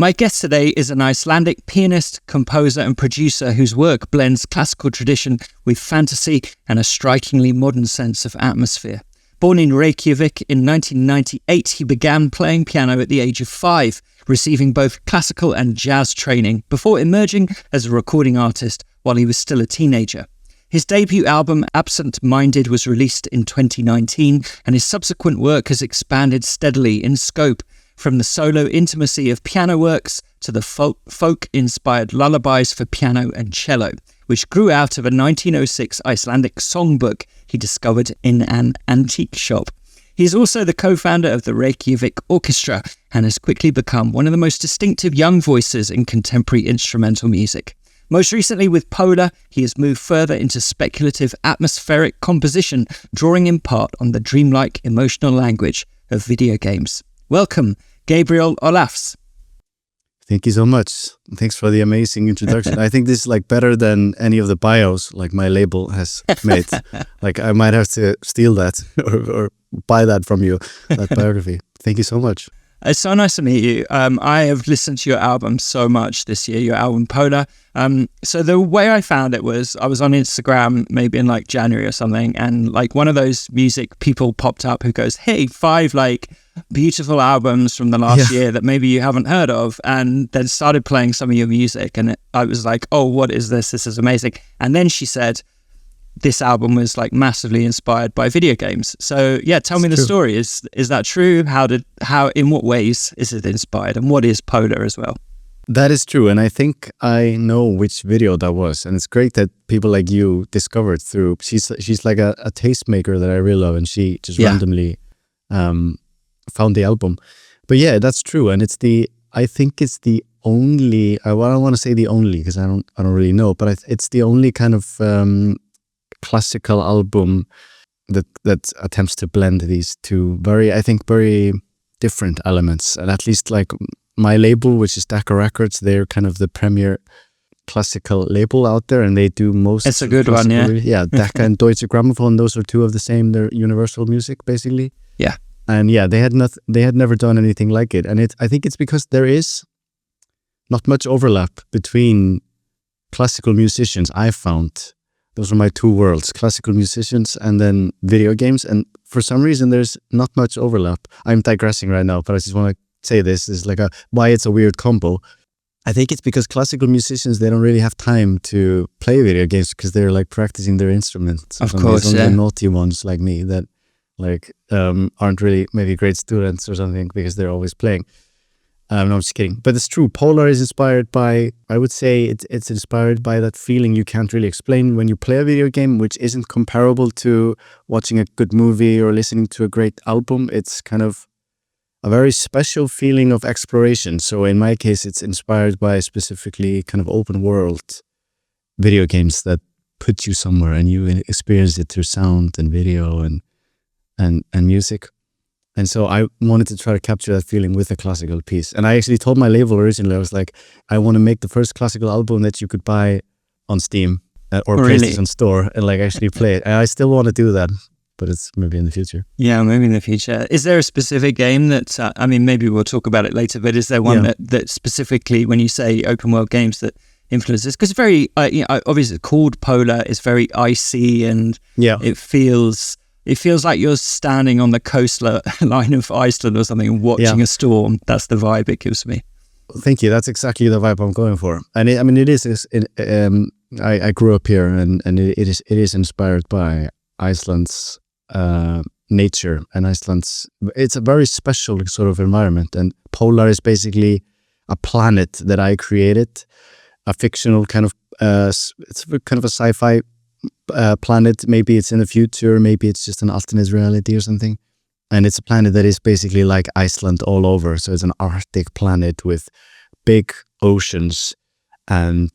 My guest today is an Icelandic pianist, composer and producer whose work blends classical tradition with fantasy and a strikingly modern sense of atmosphere. Born in Reykjavik in 1998, he began playing piano at the age of 5, receiving both classical and jazz training before emerging as a recording artist while he was still a teenager. His debut album, Absent Minded, was released in 2019, and his subsequent work has expanded steadily in scope, from the solo intimacy of piano works to the folk-inspired lullabies for piano and cello, which grew out of a 1906 Icelandic songbook he discovered in an antique shop. He is also the co-founder of the Reykjavik Orchestra and has quickly become one of the most distinctive young voices in contemporary instrumental music. Most recently with Polar, he has moved further into speculative atmospheric composition, drawing in part on the dreamlike emotional language of video games. Welcome, Gabriel Olafs. Thank you so much. Thanks for the amazing introduction. I think this is like better than any of the bios like my label has made. Like I might have to steal that or buy that from you, that biography. Thank you so much. It's so nice to meet you. I have listened to your album so much this year, your album Polar. So the way I found it was I was on Instagram maybe in like January or something, and like one of those music people popped up who goes, hey, 5 like beautiful albums from the last year that maybe you haven't heard of, and then started playing some of your music, and I was like, oh, what is this? This is amazing. And then she said, this album was like massively inspired by video games. So yeah, tell me the story. Is that true? In what ways is it inspired, and what is Polar as well? That is true, and I think I know which video that was, and it's great that people like you discovered through. She's like a tastemaker that I really love, and she just randomly found the album. But yeah, that's true, and I think it's the only. I don't want to say the only because I don't really know, but it's the only kind of classical album that attempts to blend these two very different elements. And at least like my label, which is Decca Records, they're kind of the premier classical label out there, and they do most. It's a good one, yeah. Yeah, Decca and Deutsche Grammophon, those are two of the same. They're Universal Music, basically. Yeah. And yeah, they had never done anything like it, and I think it's because there is not much overlap between classical musicians. I found. Those are my two worlds, classical musicians and then video games. And for some reason, there's not much overlap. I'm digressing right now, but I just want to say this is like why it's a weird combo. I think it's because classical musicians, they don't really have time to play video games because they're like practicing their instruments. Of course, the naughty ones like me that like aren't really maybe great students or something because they're always playing. No, I'm just kidding. But it's true. Polar is inspired by, I would say it's inspired by that feeling you can't really explain when you play a video game, which isn't comparable to watching a good movie or listening to a great album. It's kind of a very special feeling of exploration. So in my case, it's inspired by specifically kind of open world video games that put you somewhere and you experience it through sound and video and music. And so I wanted to try to capture that feeling with a classical piece. And I actually told my label originally, I was like, I want to make the first classical album that you could buy on Steam or PlayStation Store and like actually play it. And I still want to do that, but it's maybe in the future. Yeah, maybe in the future. Is there a specific game that, I mean, maybe we'll talk about it later, but is there one that specifically, when you say open world games, that influences? Because very, obviously called Polar, it's very icy and it feels like you're standing on the coastline of Iceland or something and watching a storm. That's the vibe it gives me. Thank you. That's exactly the vibe I'm going for. And I grew up here, and it is inspired by Iceland's nature and Iceland's. It's a very special sort of environment. And Polar is basically a planet that I created, a fictional kind of. It's kind of a sci-fi. Planet. Maybe it's in the future, maybe it's just an alternate reality or something, and it's a planet that is basically like Iceland all over. So it's an Arctic planet with big oceans and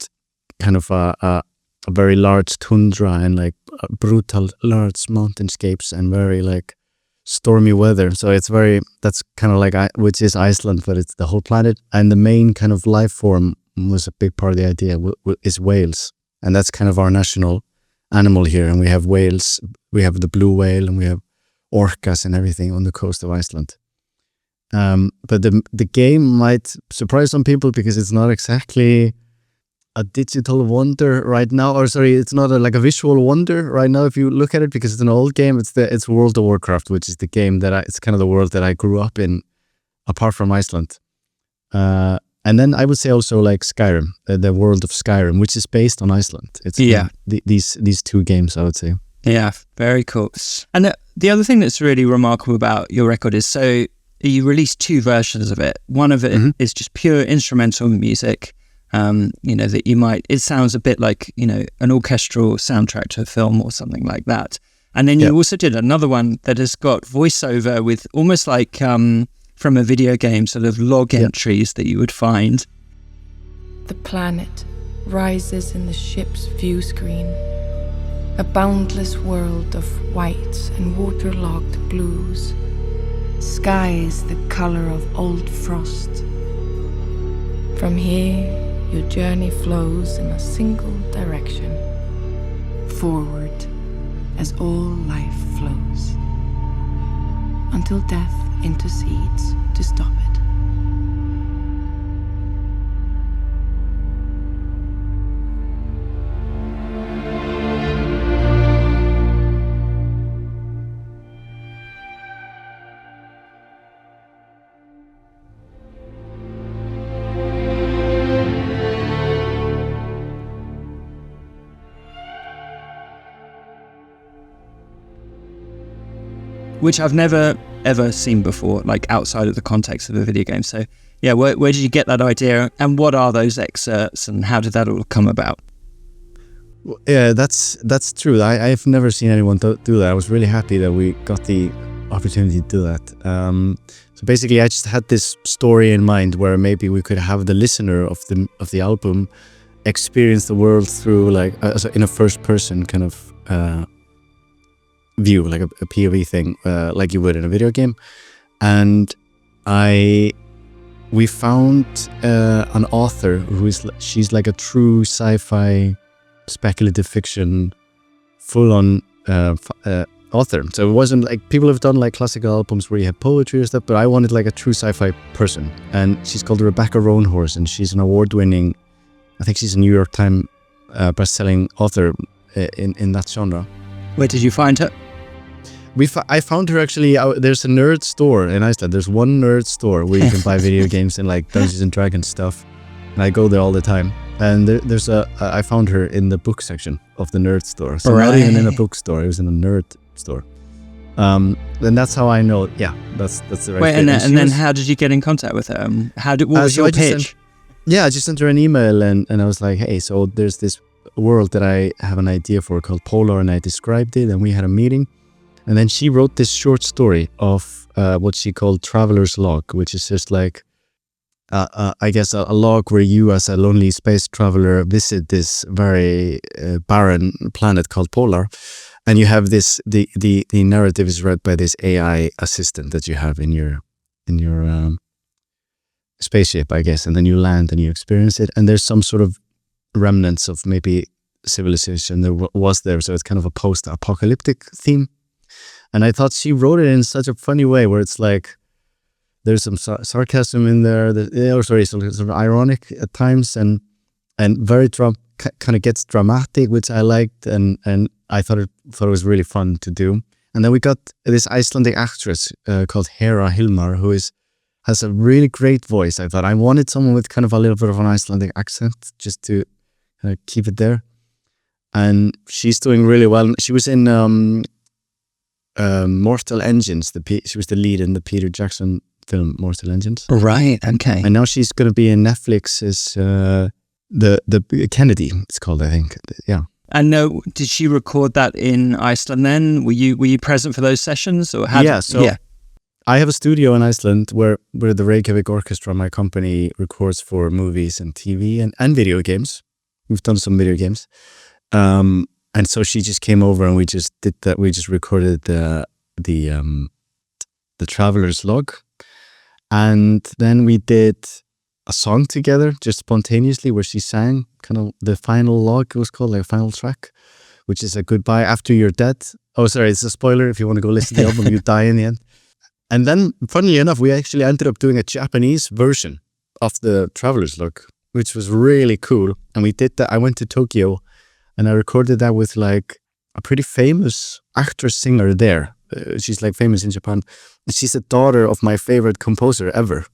kind of a very large tundra and like brutal large mountainscapes and very like stormy weather. So that's kind of like which is Iceland, but it's the whole planet. And the main kind of life form was a big part of the idea is whales, and that's kind of our national animal here. And we have whales, we have the blue whale, and we have orcas and everything on the coast of Iceland. But the game might surprise some people because it's not exactly a digital wonder right now, or sorry, it's not like a visual wonder right now if you look at it, because it's an old game. It's World of Warcraft, which is the game it's kind of the world that I grew up in, apart from Iceland. And then I would say also like Skyrim, the world of Skyrim, which is based on Iceland. It's these two games, I would say. Yeah, very cool. And the other thing that's really remarkable about your record is, so you released 2 versions of it. One of it is just pure instrumental music. That you might, it sounds a bit like, an orchestral soundtrack to a film or something like that. And then you also did another one that has got voiceover with almost like from a video game, sort of log entries that you would find. The planet rises in the ship's view screen, a boundless world of whites and waterlogged blues, skies the color of old frost. From here, your journey flows in a single direction, forward as all life flows, until death intercedes to stop it. Which I've never ever seen before, like outside of the context of a video game. So yeah, where did you get that idea, and what are those excerpts, and how did that all come about? Yeah, that's true. I've never seen anyone do that. I was really happy that we got the opportunity to do that. So basically, I just had this story in mind where maybe we could have the listener of the album experience the world through like in a first person kind of view, like a POV thing, like you would in a video game. And we found an author she's like a true sci-fi speculative fiction full-on author. So it wasn't like people have done like classical albums where you have poetry or stuff, but I wanted like a true sci-fi person. And she's called Rebecca Roanhorse, and she's an award-winning, I think she's a New York Times best-selling author in that genre. Where did you find her? I found her actually. There's a nerd store in Iceland. There's one nerd store where you can buy video games and like Dungeons and Dragons stuff, and I go there all the time. And I found her in the book section of the nerd store. So not even in a bookstore. It was in a nerd store. And that's how I know. Yeah, that's the right. Wait, and then how did you get in contact with her? What was your pitch? I just sent her an email and I was like, hey, so there's this world that I have an idea for called Polar, and I described it, and we had a meeting. And then she wrote this short story of what she called Traveler's Log, which is just like, I guess, a log where you as a lonely space traveler visit this very barren planet called Polar. And you have this, the narrative is read by this AI assistant that you have in your spaceship, I guess. And then you land and you experience it. And there's some sort of remnants of maybe civilization that was there. So it's kind of a post-apocalyptic theme. And I thought she wrote it in such a funny way where it's like there's some sarcasm in there, sort of ironic at times, and very kind of gets dramatic, which I liked, and I thought it was really fun to do. And then we got this Icelandic actress called Hera Hilmar, who has a really great voice. I thought I wanted someone with kind of a little bit of an Icelandic accent just to kind of keep it there. And she's doing really well. She was in Mortal Engines. She was the lead in the Peter Jackson film Mortal Engines. Right. Okay. And now she's going to be in Netflix's the Kennedy. It's called, I think. Yeah. And did she record that in Iceland? Then were you present for those sessions, or how? Yeah. I have a studio in Iceland where the Reykjavik Orchestra, my company, records for movies and TV and video games. We've done some video games. And so she just came over and we just did that. We just recorded the Traveler's Log. And then we did a song together, just spontaneously, where she sang kind of the final log, it was called, like a final track, which is a goodbye after you're dead. Oh, sorry, it's a spoiler. If you want to go listen to the album, you die in the end. And then, funnily enough, we actually ended up doing a Japanese version of the Traveler's Log, which was really cool. And we did that. I went to Tokyo and I recorded that with like a pretty famous actress-singer there. She's like famous in Japan. She's the daughter of my favorite composer ever,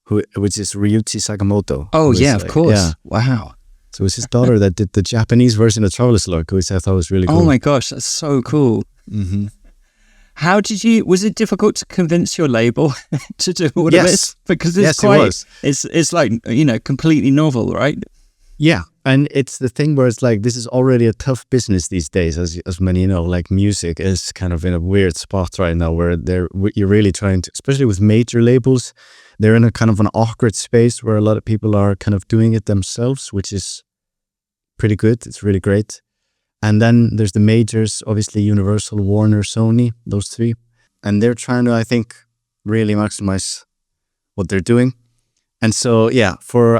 which is Ryuichi Sakamoto. Oh, yeah, of course. Yeah. Wow. So it's his daughter that did the Japanese version of Traveler's Log, which I thought was really cool. Oh my gosh, that's so cool. Mm-hmm. Was it difficult to convince your label to do all of this? Because it's it's like, completely novel, right? Yeah. And it's the thing where it's like, this is already a tough business these days, as many know. Like music is kind of in a weird spot right now where you're really trying to, especially with major labels, they're in a kind of an awkward space where a lot of people are kind of doing it themselves, which is pretty good. It's really great. And then there's the majors, obviously Universal, Warner, Sony, those three. And they're trying to, I think, really maximize what they're doing. And so, yeah, for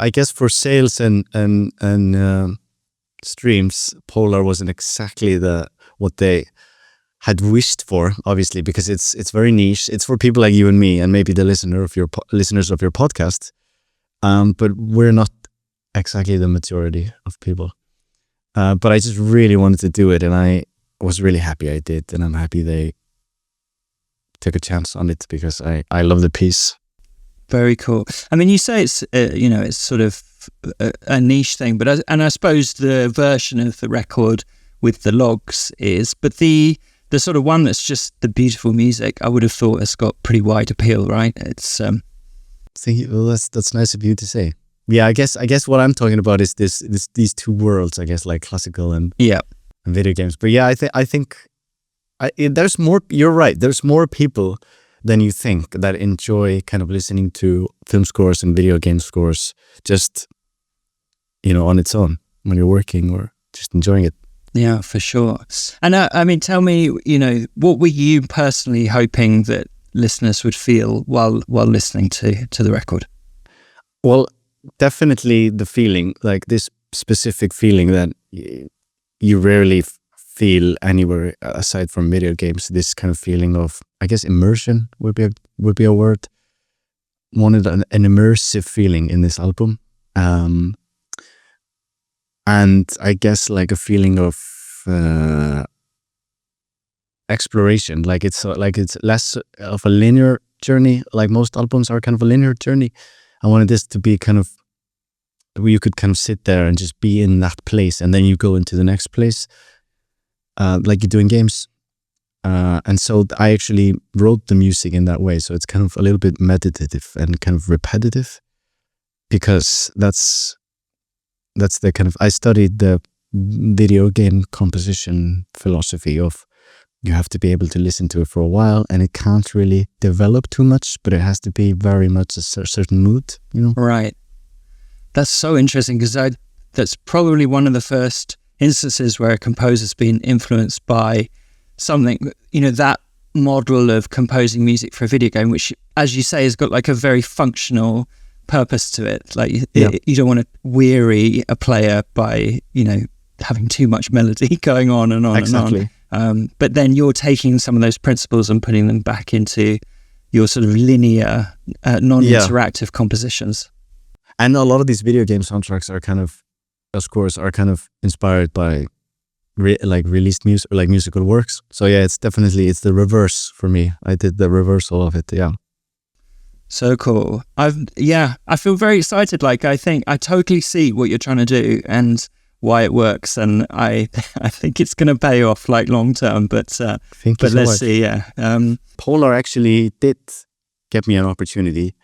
sales and streams, Polar wasn't exactly what they had wished for, obviously, because it's very niche. It's for people like you and me, and maybe the listeners of your podcast. But we're not exactly the majority of people. But I just really wanted to do it, and I was really happy I did, and I'm happy they took a chance on it because I love the piece. Very cool. I mean, you say it's it's sort of a niche thing, but I suppose the version of the record with the logs is, but the sort of one that's just the beautiful music, I would have thought has got pretty wide appeal, right? It's well, that's nice of you to say. Yeah, I guess what I'm talking about is these two worlds, I guess, like classical and video games. But yeah, I think there's more. You're right. There's more people than you think that enjoy kind of listening to film scores and video game scores just, on its own when you're working or just enjoying it. Yeah, for sure. And I mean, tell me, what were you personally hoping that listeners would feel while listening to the record? Well, definitely the feeling, like this specific feeling that you rarely feel anywhere aside from video games. This kind of feeling of, I guess, immersion would be a word. Wanted an immersive feeling in this album, and I guess like a feeling of exploration. Like it's less of a linear journey. Like most albums are kind of a linear journey. I wanted this to be kind of where you could kind of sit there and just be in that place, and then you go into the next place, like you do in games. And so I actually wrote the music in that way. So it's kind of a little bit meditative and kind of repetitive, because that's the kind of, I studied the video game composition philosophy of, you have to be able to listen to it for a while, and it can't really develop too much, but it has to be very much a certain mood, Right. That's so interesting, because that's probably one of the first instances where a composer's been influenced by something, that model of composing music for a video game, which, as you say, has got like a very functional purpose to it. Like you don't want to weary a player by, having too much melody going on and on exactly. and on. But then you're taking some of those principles and putting them back into your sort of linear, non-interactive compositions. And a lot of these video game soundtracks are kind of, scores are kind of inspired by released music, or like musical works. So yeah, it's the reverse for me. I did the reversal of it. Yeah. So cool. I feel very excited. Like, I think I totally see what you're trying to do and why it works, and I think it's going to pay off like long term. But let's see. Yeah. Polar actually did get me an opportunity.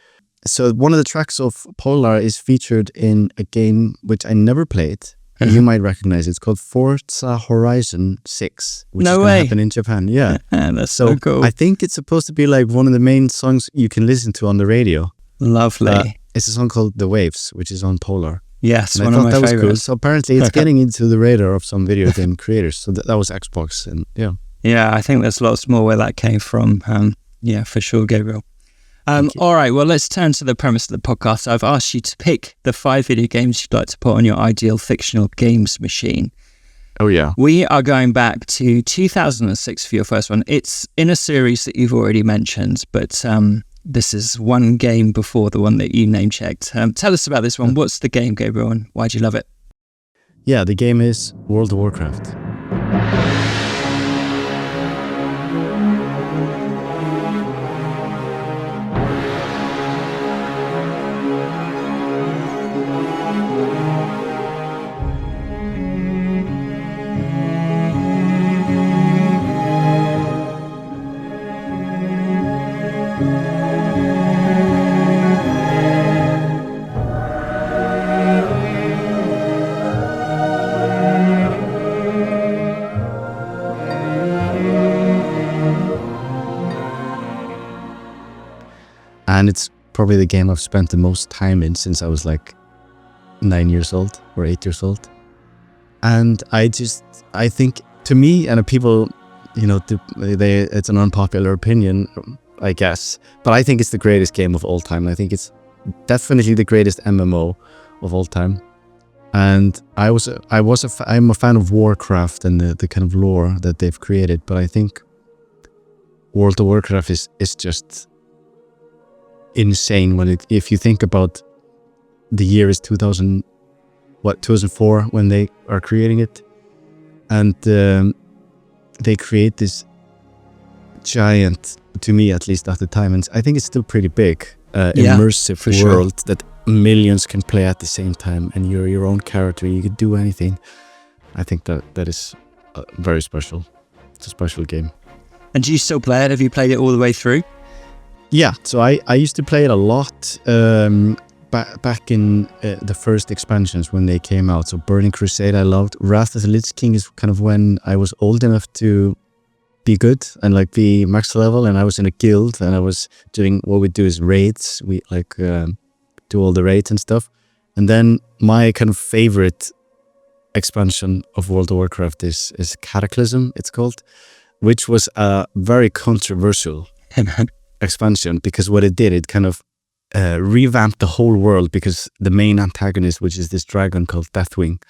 So one of the tracks of Polar is featured in a game which I never played. And you might recognize it. It's called Forza Horizon 6, which is going to happen in Japan. Yeah. That's so cool. I think it's supposed to be like one of the main songs you can listen to on the radio. Lovely. It's a song called The Waves, which is on Polar. Yes, and one of my favorites. That was cool. So apparently it's getting into the radar of some video game creators. So that was Xbox. And yeah. Yeah, I think there's lots more where that came from. Yeah, for sure, Gabriel. All right, well, let's turn to the premise of the podcast. I've asked you to pick the 5 video games you'd like to put on your ideal fictional games machine. Oh yeah. We are going back to 2006 for your first one. It's in a series that you've already mentioned, but this is one game before the one that you name-checked. Tell us about this one. What's the game, Gabriel, and why do you love it? Yeah, the game is World of Warcraft. And it's probably the game I've spent the most time in since I was like 9 years old or 8 years old. And I think to me and people, it's an unpopular opinion, I guess, but I think it's the greatest game of all time. I think it's definitely the greatest MMO of all time. And I'm a fan of Warcraft and the kind of lore that they've created, but I think World of Warcraft is just insane if you think about the year is 2004 when they are creating it, and they create this giant, to me at least at the time, and I think it's still pretty big, immersive world that millions can play at the same time, and you're your own character, you can do anything. I think that is very special. It's a special game. And do you still play it? Have you played it all the way through? Yeah, so I used to play it a lot back in the first expansions when they came out. So Burning Crusade I loved. Wrath of the Lich King is kind of when I was old enough to be good and like be max level, and I was in a guild and I was doing what we do is raids. We like do all the raids and stuff. And then my kind of favorite expansion of World of Warcraft is Cataclysm, it's called, which was a very controversial expansion, because what it did, it kind of revamped the whole world, because the main antagonist, which is this dragon called Deathwing,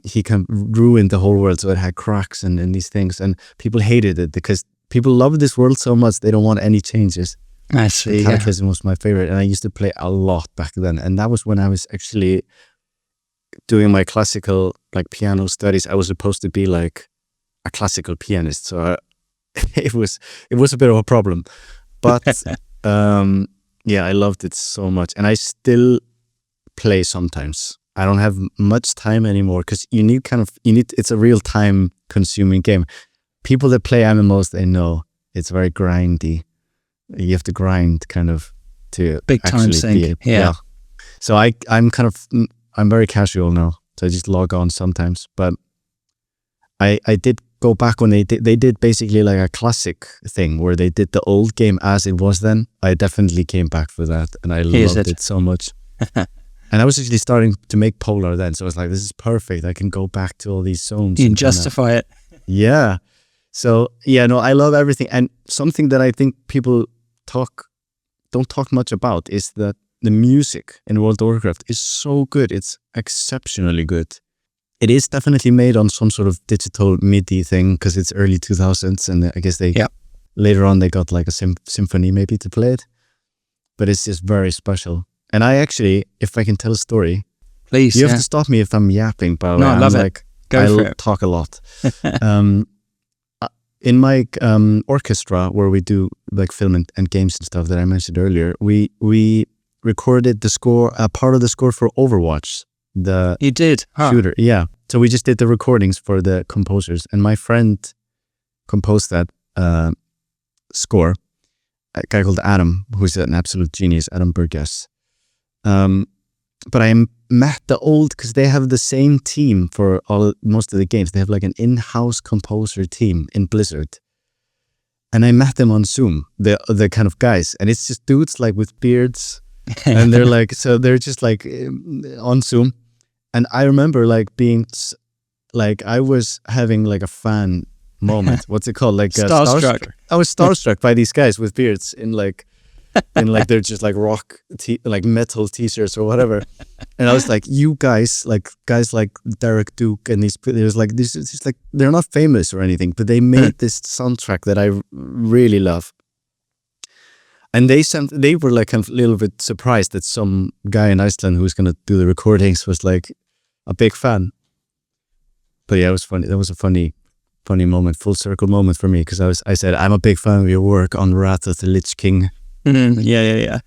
he kind of ruined the whole world, so it had cracks and these things, and people hated it because people love this world so much they don't want any changes. I see. Cataclysm was my favorite, and I used to play a lot back then, and that was when I was actually doing my classical like piano studies. I was supposed to be like a classical pianist, so it was a bit of a problem. But yeah, I loved it so much, and I still play sometimes. I don't have much time anymore because it's a real time consuming game. People that play MMOs, they know it's very grindy. You have to grind kind of to big time sink. Yeah. So I'm very casual now. So I just log on sometimes, but I did go back when they did basically like a classic thing where they did the old game as it was then. I definitely came back for that, and I loved it so much. And I was actually starting to make Polar then, so I was like, this is perfect. I can go back to all these zones. You can justify it. Yeah. So yeah, no, I love everything. And something that I think people don't talk much about is that the music in World of Warcraft is so good. It's exceptionally good. It is definitely made on some sort of digital MIDI thing because it's early 2000s, and I guess later on they got like a symphony maybe to play it. But it's just very special. And I actually, if I can tell a story, please. You have to stop me if I'm yapping. By the way, I love it. Go for it. Talk a lot. In my orchestra, where we do like film and games and stuff that I mentioned earlier, we recorded the score, part of the score for Overwatch. You did? Shooter, yeah. So we just did the recordings for the composers, and my friend composed that score. A guy called Adam, who's an absolute genius, Adam Burgess. But I met because they have the same team for most of the games. They have like an in-house composer team in Blizzard. And I met them on Zoom, the kind of guys, and it's just dudes like with beards, and they're like, so they're just like on Zoom. And I remember like being like, I was having like a fan moment. What's it called? Like starstruck. I was starstruck by these guys with beards in like in like they're just like like metal t-shirts or whatever. And I was like, you guys like Derek Duke and there's like this is just like they're not famous or anything, but they made this soundtrack that I really love. And they were like a little bit surprised that some guy in Iceland who was gonna do the recordings was like a big fan. But yeah, it was funny. That was a funny moment, full circle moment for me, because I said I'm a big fan of your work on Wrath of the Lich King. Yeah.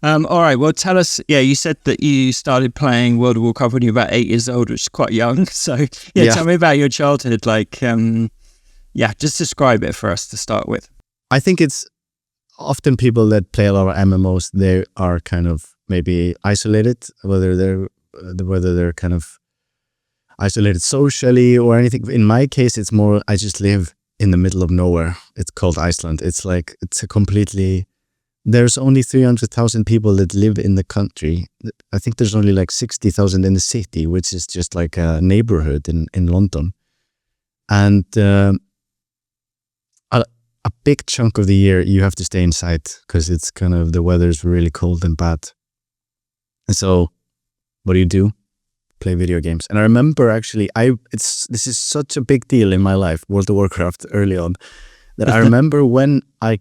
All right, well, tell us. Yeah, you said that you started playing World of Warcraft when you were about 8 years old, which is quite young. So tell me about your childhood. Like, just describe it for us to start with. I think it's often people that play a lot of MMOs, they are kind of maybe isolated, whether they're kind of isolated socially or anything. In my case, it's more, I just live in the middle of nowhere. It's called Iceland. It's like, there's only 300,000 people that live in the country. I think there's only like 60,000 in the city, which is just like a neighborhood in London. And a big chunk of the year you have to stay inside because it's kind of, the weather's really cold and bad. And so what do? Play video games. And I remember actually, this is such a big deal in my life, World of Warcraft early on, that I remember when I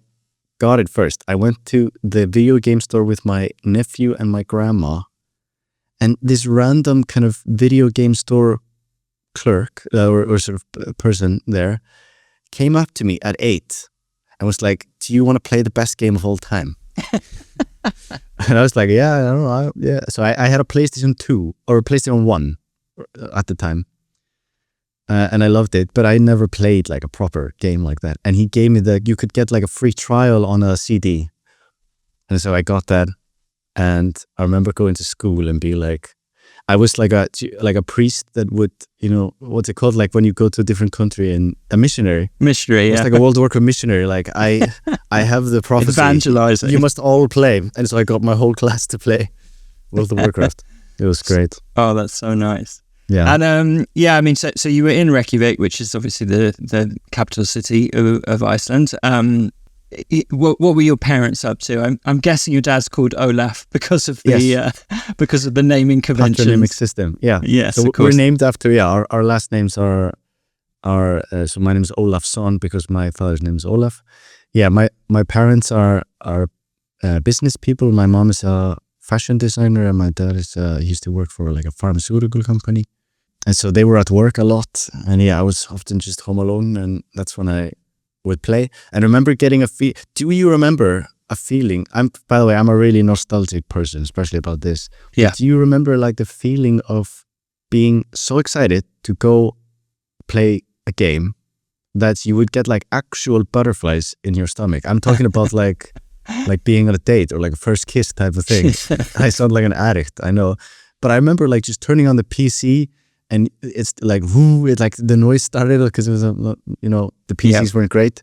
got it first, I went to the video game store with my nephew and my grandma, and this random kind of video game store clerk or sort of person there came up to me at 8 and was like, do you want to play the best game of all time? And I was like, yeah, I don't know. Yeah. So I had a PlayStation 2 or a PlayStation 1 at the time. And I loved it, but I never played like a proper game like that. And he gave me you could get like a free trial on a CD. And so I got that. And I remember going to school and be like, I was like a priest that would, what's it called? Like when you go to a different country and a missionary. Missionary, yeah. It's like a World of Warcraft missionary. Like I have the prophecy. Evangelizing. You must all play. And so I got my whole class to play World of Warcraft. It was great. Oh, that's so nice. Yeah. And so you were in Reykjavik, which is obviously the capital city of Iceland. What were your parents up to? I'm guessing your dad's called Olaf because of the because of the naming conventions. Patronymic system. Yeah. Yes. So of course. we're named after our last names are so my name is Olafsson because my father's name is Olaf. Yeah. My parents are business people. My mom is a fashion designer and my dad he used to work for like a pharmaceutical company. And so they were at work a lot. And I was often just home alone, and that's when I would play. And remember getting do you remember a feeling? By the way, I'm a really nostalgic person, especially about this. Yeah. Do you remember like the feeling of being so excited to go play a game that you would get like actual butterflies in your stomach? I'm talking about like being on a date or like a first kiss type of thing. I sound like an addict, I know. But I remember like just turning on the PC and it's like, whoo, like the noise started because it was, the PCs weren't great.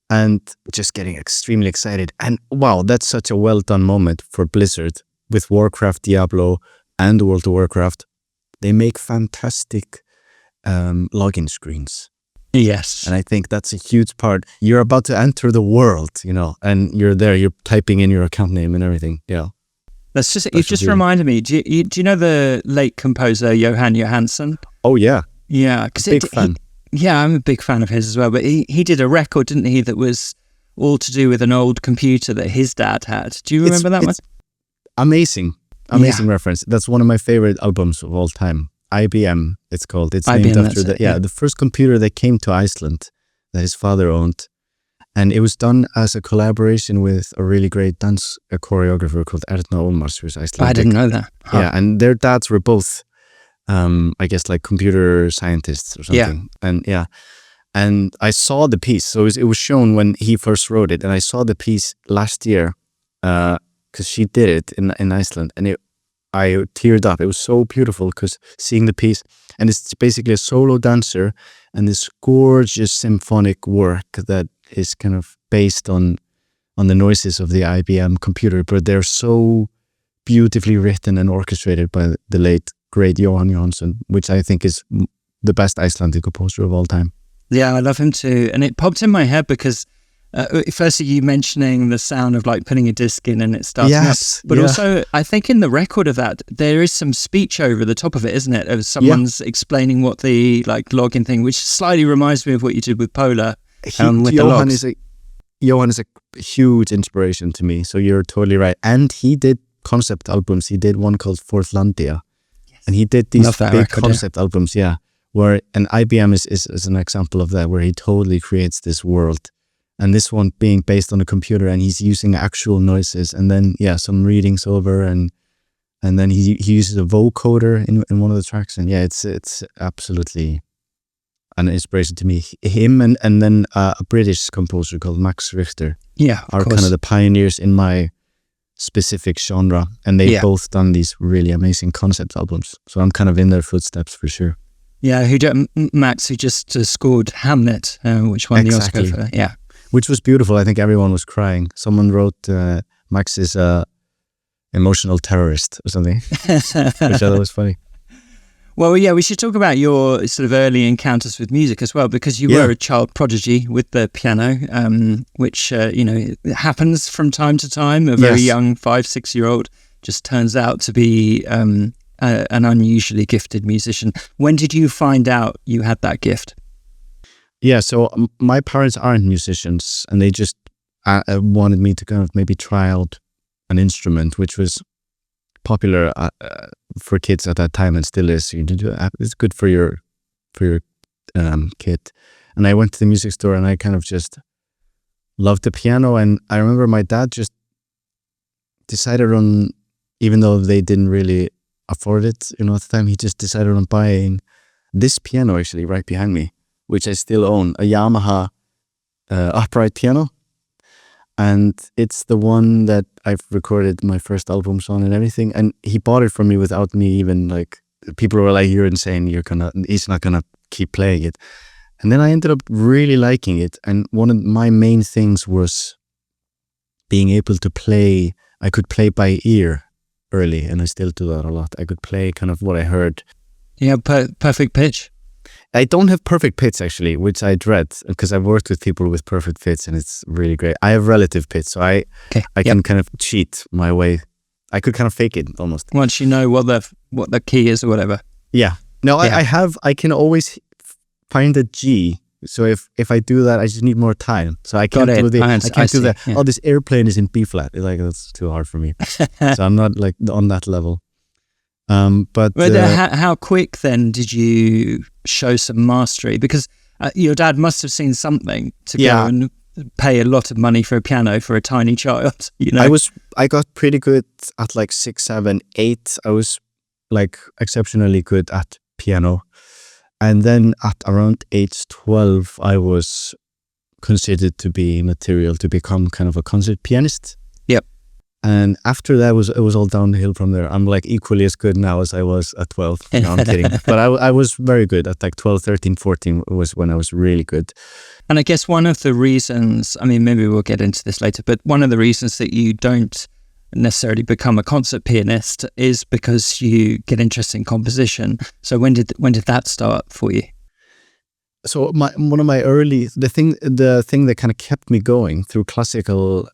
And just getting extremely excited. And wow, that's such a well done moment for Blizzard with Warcraft, Diablo, and World of Warcraft. They make fantastic login screens. Yes. And I think that's a huge part. You're about to enter the world, and you're there, you're typing in your account name and everything. Yeah. It just reminded me. Do you know the late composer Johan Johansson? Oh yeah. Yeah. Big fan. I'm a big fan of his as well. But he did a record, didn't he, that was all to do with an old computer that his dad had. Do you remember that one? Amazing reference. That's one of my favorite albums of all time. IBM, it's called. It's named after the first computer that came to Iceland that his father owned. And it was done as a collaboration with a really great dance choreographer called Erna Olmars, who's Icelandic. I didn't know that. Huh. Yeah, and their dads were both, I guess, like computer scientists or something. Yeah. And I saw the piece. So it was shown when he first wrote it. And I saw the piece last year because she did it in Iceland. And I teared up. It was so beautiful because seeing the piece. And it's basically a solo dancer and this gorgeous symphonic work that is kind of based on the noises of the IBM computer, but they're so beautifully written and orchestrated by the late, great Johan Johansson, which I think is the best Icelandic composer of all time. Yeah, I love him too. And it popped in my head because Firstly, you mentioning the sound of like putting a disc in and it starts Yes, up. But yeah. also, I think in the record of that, there is some speech over the top of it, isn't it? Of someone's explaining what the like logging thing, which slightly reminds me of what you did with Polar. With the Johan logs. Johan is a huge inspiration to me. So you're totally right. And he did concept albums. He did one called Forthlandia. And he did these Love that big record, concept albums, where, and IBM is an example of that, where he totally creates this world. And this one being based on a computer, and he's using actual noises, and then, some readings over, and then he uses a vocoder in one of the tracks. And it's absolutely an inspiration to me. Him and then a British composer called Max Richter are kind of the pioneers in my specific genre, and they've both done these really amazing concept albums, so I'm kind of in their footsteps for sure. Max, who just scored Hamlet, which won the Oscar for which was beautiful. I think everyone was crying. Someone wrote Max is a emotional terrorist or something, which I thought was funny. Well, we should talk about your sort of early encounters with music as well, because you were a child prodigy with the piano, which, it happens from time to time. A very young 5-6-year-old just turns out to be an unusually gifted musician. When did you find out you had that gift? So my parents aren't musicians, and they just wanted me to kind of maybe try out an instrument, which was popular for kids at that time and still is. It's good for your kid. And I went to the music store and I kind of just loved the piano. And I remember my dad just decided on, even though they didn't really afford it, at the time, he just decided on buying this piano actually right behind me, which I still own, a Yamaha upright piano. And it's the one that I've recorded my first albums on and everything. And he bought it for me without me even, like, people were like, you're insane, he's not gonna keep playing it. And then I ended up really liking it. And one of my main things was being able to play. I could play by ear early, and I still do that a lot. I could play kind of what I heard. Yeah, perfect pitch. I don't have perfect pitch actually, which I dread, because I've worked with people with perfect pitch and it's really great. I have relative pitch, so I can kind of cheat my way. I could kind of fake it almost. Once you know what the key is or whatever. Yeah. No, I can always find a G. So if I do that, I just need more time. So I can't do that. Yeah. Oh, this airplane is in B flat. Like, that's too hard for me. So I'm not like on that level. But how quick then did you show some mastery? Because your dad must have seen something to go and pay a lot of money for a piano for a tiny child. I got pretty good at like 6, 7, 8. I was like exceptionally good at piano, and then at around age 12, I was considered to be material to become kind of a concert pianist. And after that, it was all downhill from there. I'm like equally as good now as I was at 12. No, I'm kidding. But I was very good at like 12, 13, 14 was when I was really good. And I guess one of the reasons, I mean, maybe we'll get into this later, but one of the reasons that you don't necessarily become a concert pianist is because you get interested in composition. So when did that start for you? So one of my early, the thing that kind of kept me going through classical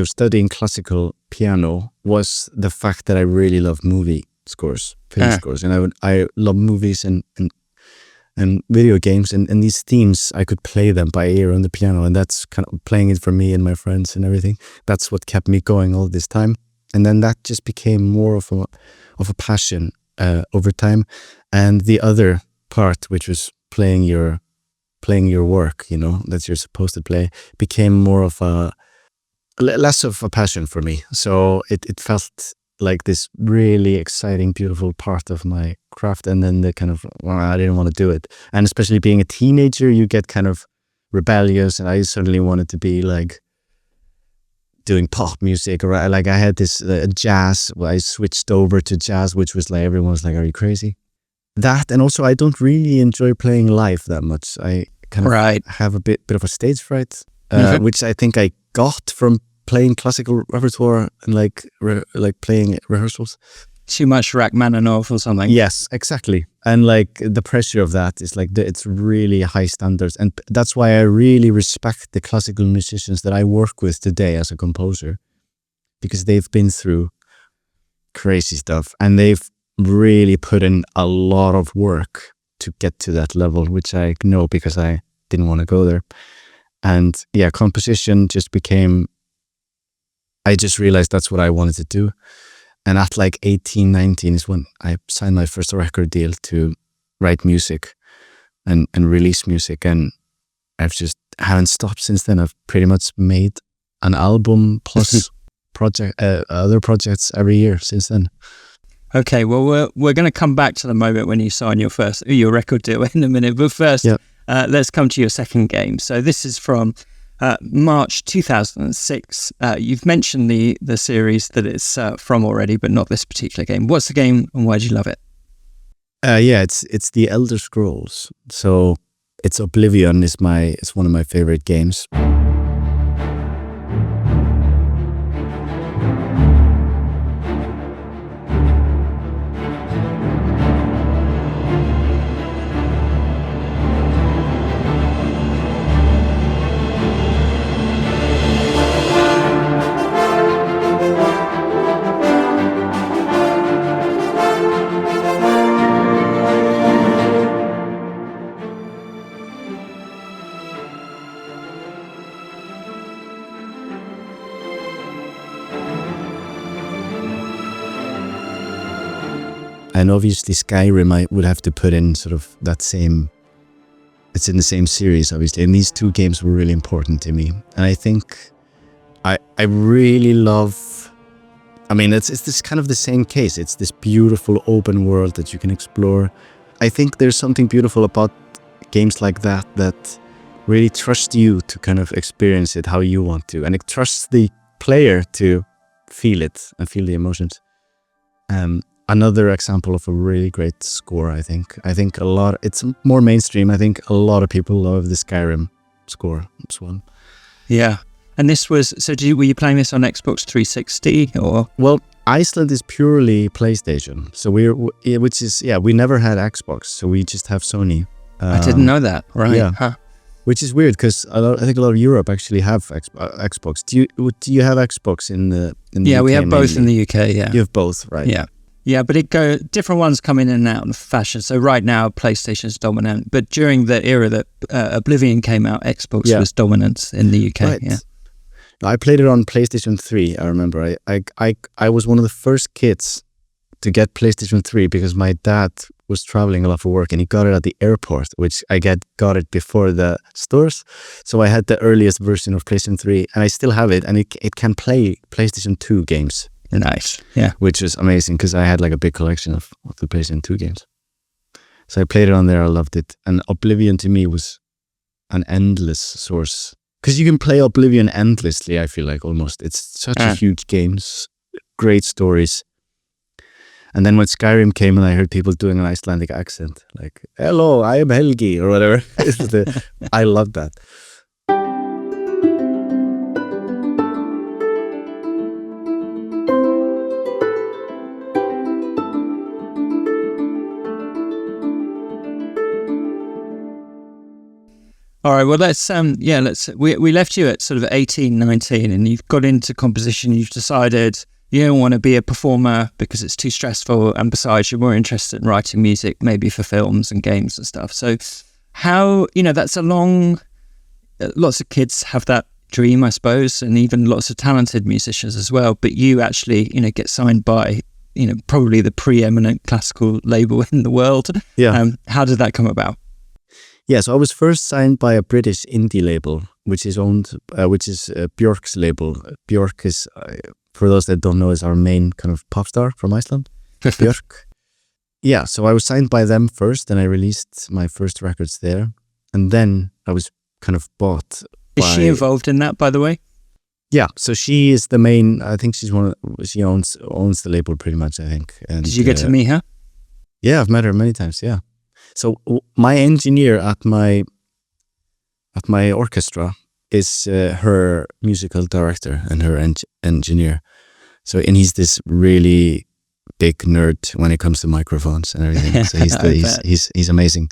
studying classical piano was the fact that I really love movie scores, film scores, and I love movies and video games, and these themes I could play them by ear on the piano, and that's kind of playing it for me and my friends and everything. That's what kept me going all this time, and then that just became more of a passion over time, and the other part, which was playing your work, that you're supposed to play, became more of less of a passion for me. So it felt like this really exciting, beautiful part of my craft, and then I didn't want to do it. And especially being a teenager, you get kind of rebellious, and I suddenly wanted to be like doing pop music, or like I had this jazz. I switched over to jazz, which was like, everyone was like, "Are you crazy?" That, and also I don't really enjoy playing live that much. I kind of have a bit of a stage fright, which I think I got from playing classical repertoire and like playing rehearsals. too much Rachmaninoff or something. Yes, exactly. And like the pressure of that is like it's really high standards, and that's why I really respect the classical musicians that I work with today as a composer, because they've been through crazy stuff and they've really put in a lot of work to get to that level, which I know because I didn't want to go there. And yeah, composition just became, I just realized that's what I wanted to do. And at like 18, 19 is when I signed my first record deal to write music and release music. And I've just haven't stopped since then. I've pretty much made an album plus other projects every year since then. Okay, well, we're going to come back to the moment when you signed your record deal in a minute. But first, let's come to your second game. So this is from March 2006. You've mentioned the series that it's from already, but not this particular game. What's the game and why do you love it? It's the Elder Scrolls. So it's Oblivion it's one of my favorite games. And obviously Skyrim, I would have to put in sort of that same, it's in the same series, obviously. And these two games were really important to me. And I think I really love, I mean, it's this kind of the same case. It's this beautiful open world that you can explore. I think there's something beautiful about games like that really trust you to kind of experience it how you want to. And it trusts the player to feel it and feel the emotions. Another example of a really great score, I think. It's more mainstream. I think a lot of people love the Skyrim score as well. Yeah. And this was, so were you playing this on Xbox 360 or? Well, Iceland is purely PlayStation. So we never had Xbox. So we just have Sony. I didn't know that. Right. Yeah. Huh. Which is weird because I think a lot of Europe actually have Xbox. Do you have Xbox in the Yeah, UK we have both mainly? in the UK, yeah. You have both, right? Yeah. Yeah, but different ones come in and out in fashion. So right now, PlayStation's dominant. But during the era that Oblivion came out, Xbox was dominant in the UK. Right. Yeah. I played it on PlayStation 3, I remember. I was one of the first kids to get PlayStation 3 because my dad was traveling a lot for work and he got it at the airport, which I got it before the stores. So I had the earliest version of PlayStation 3 and I still have it, and it can play PlayStation 2 games. Nice. Yeah. Which is amazing because I had like a big collection of the PlayStation 2 games. So I played it on there, I loved it. And Oblivion to me was an endless source. Because you can play Oblivion endlessly, I feel like almost. It's such a huge game, great stories. And then when Skyrim came and I heard people doing an Icelandic accent, like, hello, I am Helgi, or whatever. I love that. All right, well, we left you at sort of 18, 19, and you've got into composition. You've decided you don't want to be a performer because it's too stressful, and besides, you're more interested in writing music, maybe for films and games and stuff. So how, that's lots of kids have that dream, I suppose, and even lots of talented musicians as well. But you actually, get signed by, probably the preeminent classical label in the world. Yeah. How did that come about? Yeah, so I was first signed by a British indie label, which is Björk's label. Björk is, for those that don't know, is our main kind of pop star from Iceland, Björk. Yeah, so I was signed by them first, and I released my first records there. And then I was kind of bought by... Is she involved in that, by the way? Yeah, so she is the main, I think she owns the label pretty much, I think. And, did you get to meet her? Yeah, I've met her many times, yeah. So my engineer at my orchestra is her musical director and her engineer. So, and he's this really big nerd when it comes to microphones and everything. So he's amazing.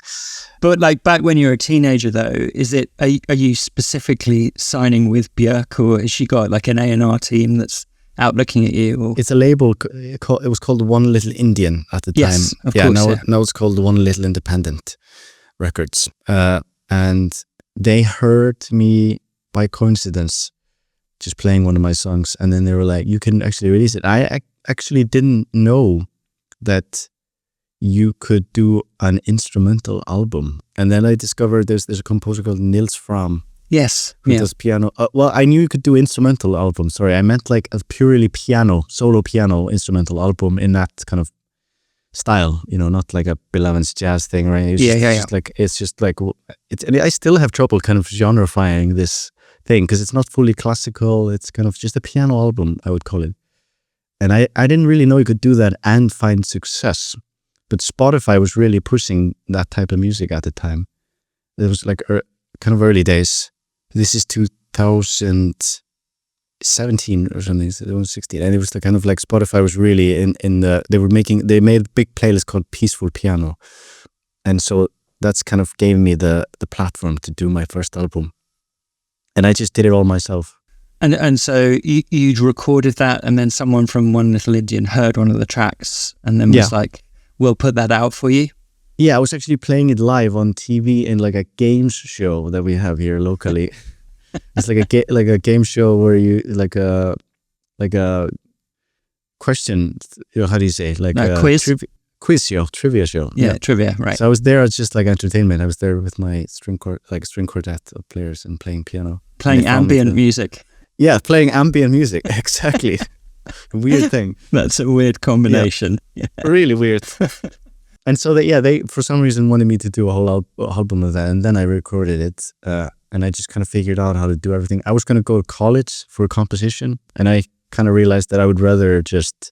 But like back when you were a teenager, though, are you specifically signing with Björk, or has she got like an A&R team that's out looking at you? Or? It's a label. It was called One Little Indian at the time. Yes, of course. Now it's called One Little Independent Records. And they heard me by coincidence just playing one of my songs, and then they were like, "You can actually release it." I actually didn't know that you could do an instrumental album, and then I discovered there's a composer called Nils Fram. Yes, who does piano. Well, I knew you could do instrumental albums. Sorry, I meant like a purely solo piano instrumental album in that kind of style. You know, not like a Bill Evans jazz thing, right? It's just like and I still have trouble kind of genreifying this thing because it's not fully classical. It's kind of just a piano album, I would call it. And I didn't really know you could do that and find success. But Spotify was really pushing that type of music at the time. It was like kind of early days. This is 2017 or something, 2016, and it was the kind of like Spotify was really in the, they made a big playlist called Peaceful Piano, and so that's kind of gave me the platform to do my first album, and I just did it all myself. And so you recorded that, and then someone from One Little Indian heard one of the tracks, and then was like, "We'll put that out for you." Yeah, I was actually playing it live on TV in like a games show that we have here locally. It's like a game show where you like a question. You know, how do you say it? Like a quiz show, trivia show. Yeah, trivia, right? So I was there as just like entertainment. I was there with my string quartet of players and playing piano, playing ambient music. Yeah, playing ambient music. Exactly. Weird thing. That's a weird combination. Yeah. Really weird. And so they for some reason wanted me to do a whole album of that, and then I recorded it, and I just kind of figured out how to do everything. I was going to go to college for composition, and I kind of realized that I would rather just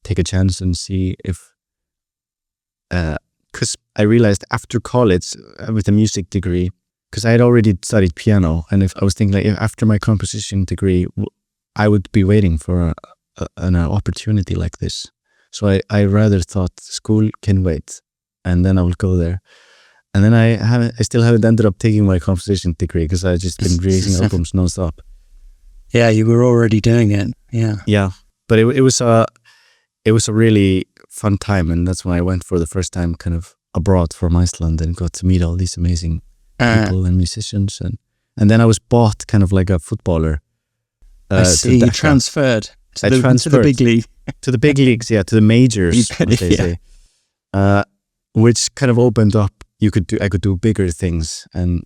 take a chance and see if, because I realized after college with a music degree, because I had already studied piano, and if I was thinking like if after my composition degree, I would be waiting for an opportunity like this. So I rather thought school can wait, and then I will go there. And then I still haven't ended up taking my composition degree because I've just been releasing albums nonstop. Yeah, you were already doing it. Yeah. Yeah, but it was a really fun time, and that's when I went for the first time kind of abroad from Iceland and got to meet all these amazing people and musicians, and then I was bought kind of like a footballer. I see. You transferred. To the big league. To the big leagues, yeah, to the majors, what they say. Which kind of opened up. I could do bigger things, and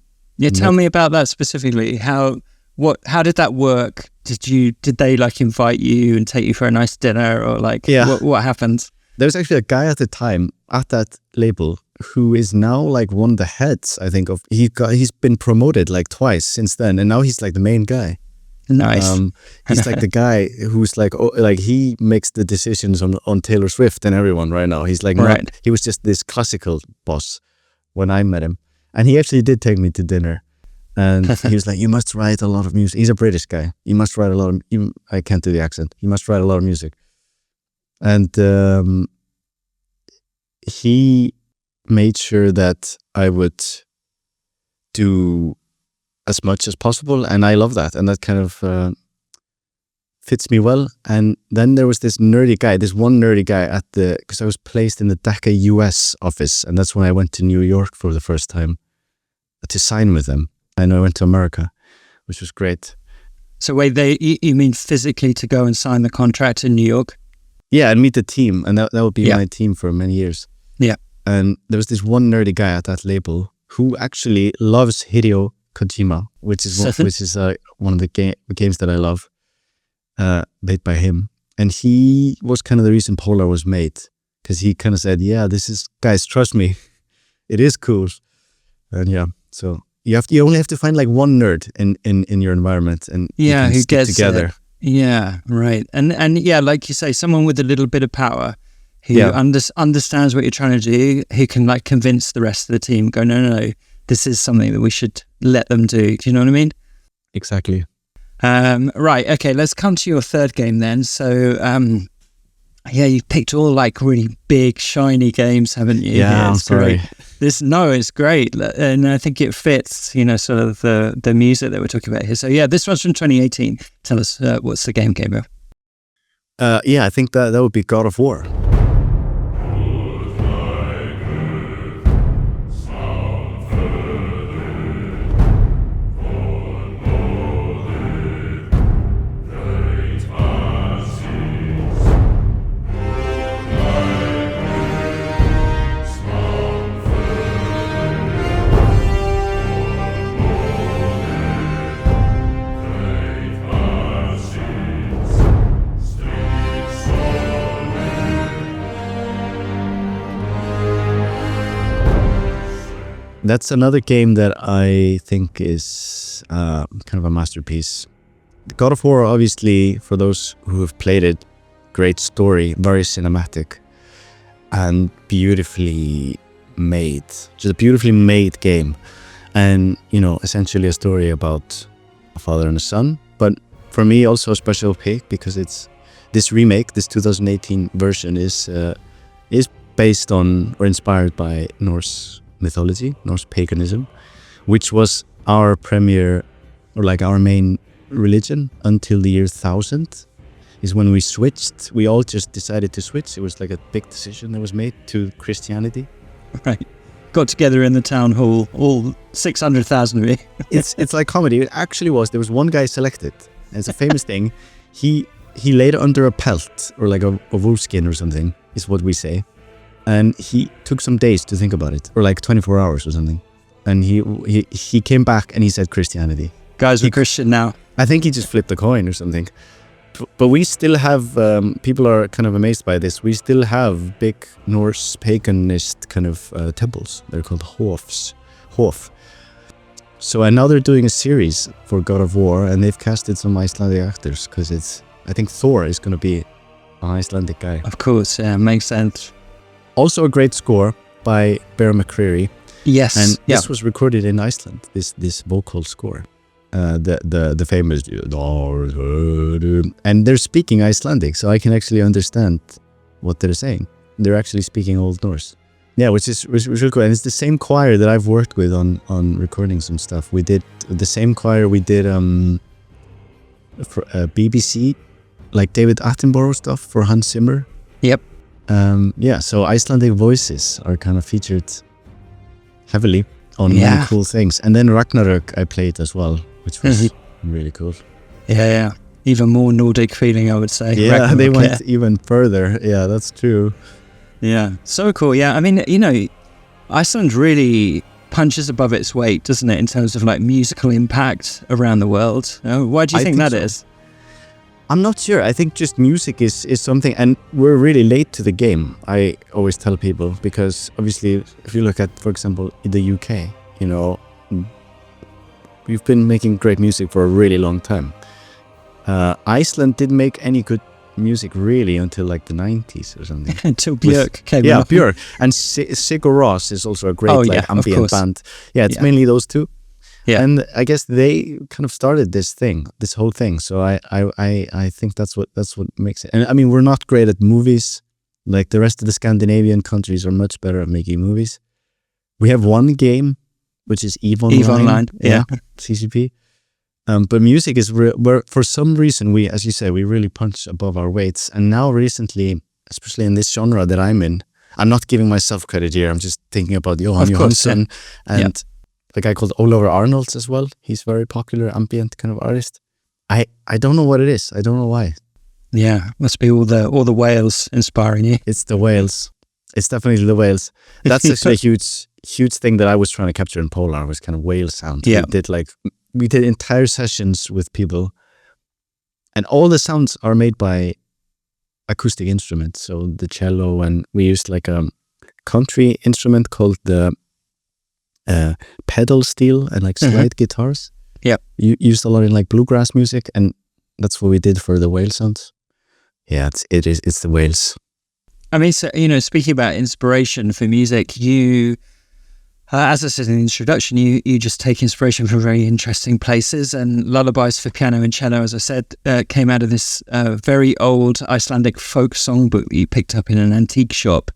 tell me about that specifically. How did that work? Did they like invite you and take you for a nice dinner, or like what happened? There was actually a guy at the time at that label who is now like one of the heads. I think he's been promoted like twice since then, and now he's like the main guy. Nice. He's like the guy who's like, he makes the decisions on Taylor Swift and everyone right now. He's like, right. He was just this classical boss when I met him. And he actually did take me to dinner. And he was like, you must write a lot of music. He's a British guy. You must write a lot of, I can't do the accent. You must write a lot of music. And he made sure that I would do as much as possible, and I love that, and that kind of fits me well. And then there was this one nerdy guy because I was placed in the Decca US office, and that's when I went to New York for the first time to sign with them. And I went to America, which was great. So wait, you mean physically to go and sign the contract in New York? Yeah, and meet the team, and that would be my team for many years. Yeah. And there was this one nerdy guy at that label who actually loves Hideo Kojima, which is one of the games that I love, made by him. And he was kind of the reason Polar was made, because he kind of said, guys, trust me, it is cool. And so you only have to find like one nerd in your environment, and who gets together. Yeah, right. And yeah, like you say, someone with a little bit of power who understands what you're trying to do, who can like convince the rest of the team, go, no, this is something that we should let them do. Do you know what I mean? Exactly. Right. Okay. Let's come to your third game then. So Yeah, you picked all like really big, shiny games, haven't you? Yeah, I'm sorry. Great. It's great, and I think it fits, you know, sort of the music that we're talking about here. So yeah, this one's from 2018. Tell us what's the game, Gabriel? Yeah, I think that would be God of War. That's another game that I think is kind of a masterpiece. God of War, obviously, for those who have played it, great story, very cinematic, and beautifully made. Just a beautifully made game. And, you know, essentially a story about a father and a son. But for me, also a special pick because it's this remake, this 2018 version is based on or inspired by Norse mythology, Norse paganism, which was our premier or like our main religion until the year 1000 is when we switched. We all just decided to switch. It was like a big decision that was made to Christianity. Right. Got together in the town hall, all 600,000 of you. It's like comedy. It actually was. There was one guy selected. And it's a famous thing. He laid under a pelt or like a wolf skin or something is what we say. And he took some days to think about it, or like 24 hours or something. And he came back and he said Christianity. Guys, we're Christian now. I think he just flipped a coin or something. But we still have, people are kind of amazed by this, we still have big Norse paganist kind of temples. They're called Hofs. So and now they're doing a series for God of War, and they've casted some Icelandic actors, because I think Thor is going to be an Icelandic guy. Of course, yeah, makes sense. Also a great score by Bear McCreary. Yes. And this was recorded in Iceland, this vocal score. The famous... And they're speaking Icelandic, so I can actually understand what they're saying. They're actually speaking Old Norse. Yeah, which is really cool. And it's the same choir that I've worked with on recording some stuff. We did the same choir we did for BBC, like David Attenborough stuff for Hans Zimmer. Yep. Yeah, so Icelandic voices are kind of featured heavily on many cool things. And then Ragnarök I played as well, which was really cool. Yeah. Even more Nordic feeling, I would say. Yeah, Ragnarök, they went even further. Yeah, that's true. Yeah, so cool. Yeah, I mean, you know, Iceland really punches above its weight, doesn't it, in terms of like musical impact around the world? Why do you think that is? I'm not sure. I think just music is something, and we're really late to the game, I always tell people, because obviously if you look at, for example, the UK, you know, we've been making great music for a really long time. Iceland didn't make any good music really until like the 90s or something. Until Björk came along. up. Yeah, Björk. And Sigur Rós is also a great ambient band. Yeah, it's mainly those two. Yeah. And I guess they kind of started this whole thing. So I think that's what makes it. And I mean, we're not great at movies. Like the rest of the Scandinavian countries are much better at making movies. We have one game, which is EVE Online. Yeah. CCP. But music is where for some reason as you say, we really punch above our weights. And now recently, especially in this genre that I'm in, I'm not giving myself credit here. I'm just thinking about Jóhann Jóhannsson and a guy called Ólafur Arnalds as well. He's very popular ambient kind of artist. I don't know what it is. I don't know why. Yeah, must be all the whales inspiring you. It's the whales. It's definitely the whales. That's actually a huge thing that I was trying to capture in Polar was kind of whale sound. Yeah. We did entire sessions with people, and all the sounds are made by acoustic instruments. So the cello, and we used like a country instrument called the pedal steel and like slide guitars. Yeah, you used a lot in like bluegrass music, and that's what we did for the whale sounds. Yeah, it's the whales. I mean, so, you know, speaking about inspiration for music, you As I said in the introduction, you just take inspiration from very interesting places, and Lullabies for Piano and Cello, as I said, came out of this very old Icelandic folk songbook that you picked up in an antique shop.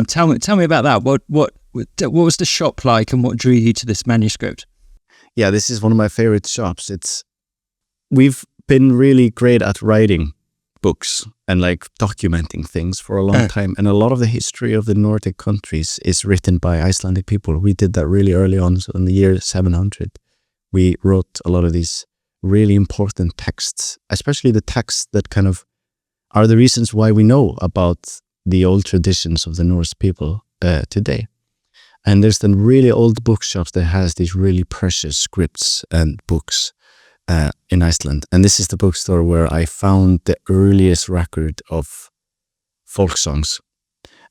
Tell me about that. What was the shop like, and what drew you to this manuscript? Yeah, this is one of my favorite shops. We've been really great at writing books and like documenting things for a long time, and a lot of the history of the Nordic countries is written by Icelandic people. We did that really early on. So in the year 700 we wrote a lot of these really important texts, especially the texts that kind of are the reasons why we know about the old traditions of the Norse people today. And there's the really old bookshops that has these really precious scripts and books in Iceland. And this is the bookstore where I found the earliest record of folk songs.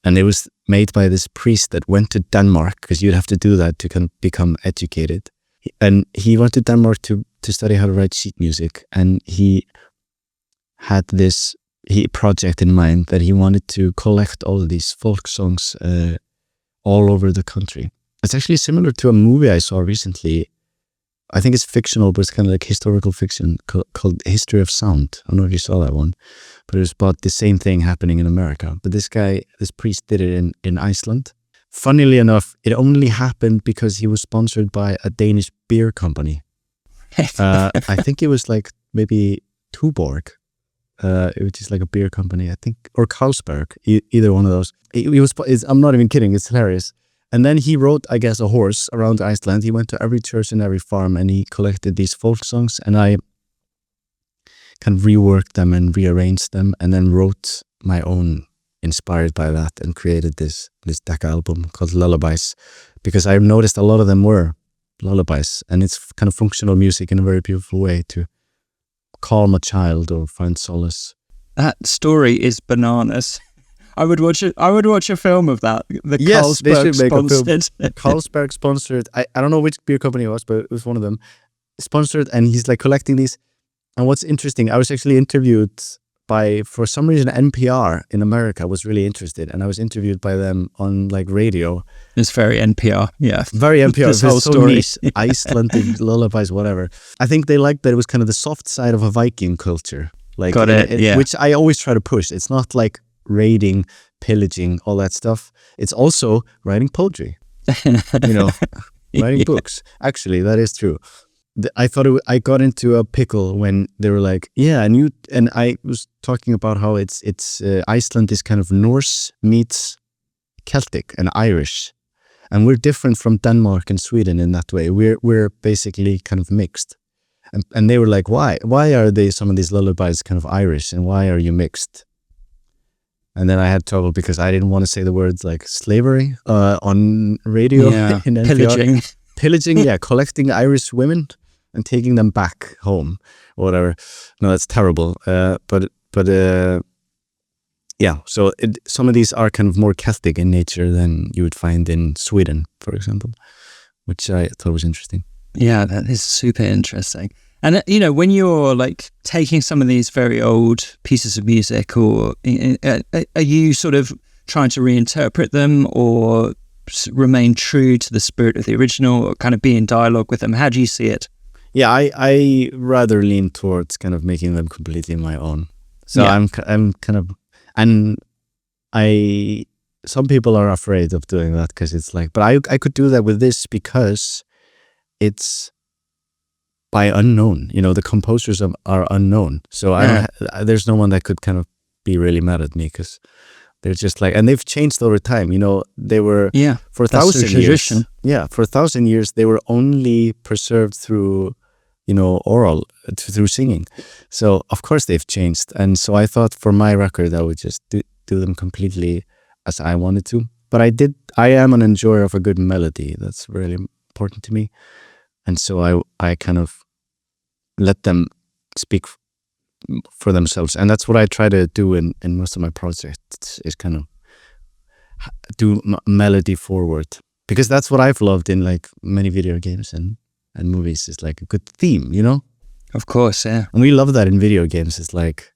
And it was made by this priest that went to Denmark, because you'd have to do that to kind of become educated. And he went to Denmark to study how to write sheet music. And he had this project in mind that he wanted to collect all of these folk songs all over the country. It's actually similar to a movie I saw recently. I think it's fictional, but it's kind of like historical fiction called History of Sound. I don't know if you saw that one, but it was about the same thing happening in America. But this priest did it in Iceland. Funnily enough, it only happened because he was sponsored by a Danish beer company. I think it was like maybe Tuborg, which is like a beer company, I think, or Carlsberg, either one of those. I'm not even kidding, it's hilarious. And then he rode, I guess, a horse around Iceland. He went to every church and every farm, and he collected these folk songs, and I kind of reworked them and rearranged them, and then wrote my own inspired by that, and created this deck album called Lullabies, because I noticed a lot of them were lullabies, and it's kind of functional music in a very beautiful way to calm a child or find solace. That story is bananas. I would watch a film of that. Carlsberg sponsored. Carlsberg sponsored. I don't know which beer company it was, but it was one of them. Sponsored, and he's like collecting these. And what's interesting, I was actually interviewed for some reason, NPR in America was really interested, and I was interviewed by them on like radio. It's very NPR, yeah. Very NPR. This whole so story. Niche, Icelandic lullabies, whatever. I think they liked that it was kind of the soft side of a Viking culture. Like, got it, yeah. Which I always try to push. It's not like raiding, pillaging, all that stuff. It's also writing poetry, writing books. Actually, that is true. I thought I got into a pickle when they were like, yeah, and I was talking about how it's Iceland is kind of Norse meets Celtic and Irish, and we're different from Denmark and Sweden in that way. We're basically kind of mixed, and they were like, why are some of these lullabies kind of Irish, and why are you mixed? And then I had trouble because I didn't want to say the words like slavery on radio. Yeah, in NPR. pillaging. Yeah, collecting Irish women and taking them back home or whatever. No, that's terrible. Yeah, so some of these are kind of more Celtic in nature than you would find in Sweden, for example, which I thought was interesting. Yeah, that is super interesting. And, when you're like taking some of these very old pieces of music, or are you sort of trying to reinterpret them or remain true to the spirit of the original, or kind of be in dialogue with them? How do you see it? Yeah, I rather lean towards kind of making them completely my own. So yeah. I'm kind of, and some people are afraid of doing that because it's like, but I could do that with this because it's by unknown. The composers are unknown. So there's no one that could kind of be really mad at me because they're just like, and they've changed over time. They were for 1,000 years. Yeah, for 1,000 years they were only preserved through, oral, through singing. So of course they've changed. And so I thought for my record I would just do them completely as I wanted to. But I am an enjoyer of a good melody. That's really important to me. And so I kind of let them speak for themselves, and that's what I try to do in most of my projects, is kind of do melody forward, because that's what I've loved in like many video games and movies, is like a good theme, Of course, yeah. And we love that in video games. It's like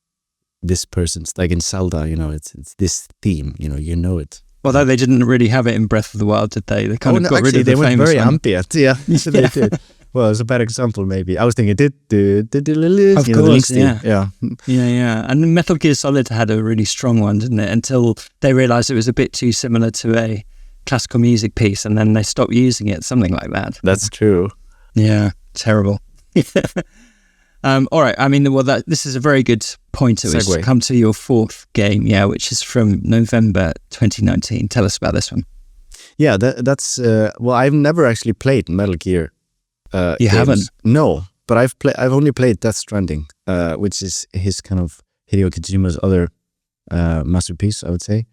this person's, like in Zelda, it's this theme, it. Although they didn't really have it in Breath of the Wild, did they? They kind of got rid of the they went famous very one. ambient. Yeah, they did. Well, it's a bad example, maybe. I was thinking, Of course, yeah. Yeah. Yeah. And Metal Gear Solid had a really strong one, didn't it? Until they realised it was a bit too similar to a classical music piece, and then they stopped using it, something like that. That's true. Yeah, terrible. All right. I mean, this is a very good point at which to Segue. come to your fourth game, which is from November 2019. Tell us about this one. Yeah, that's well, I've never actually played Metal Gear. You games. haven't? No, but I've only played Death Stranding, which is his kind of Hideo Kojima's other masterpiece, I would say.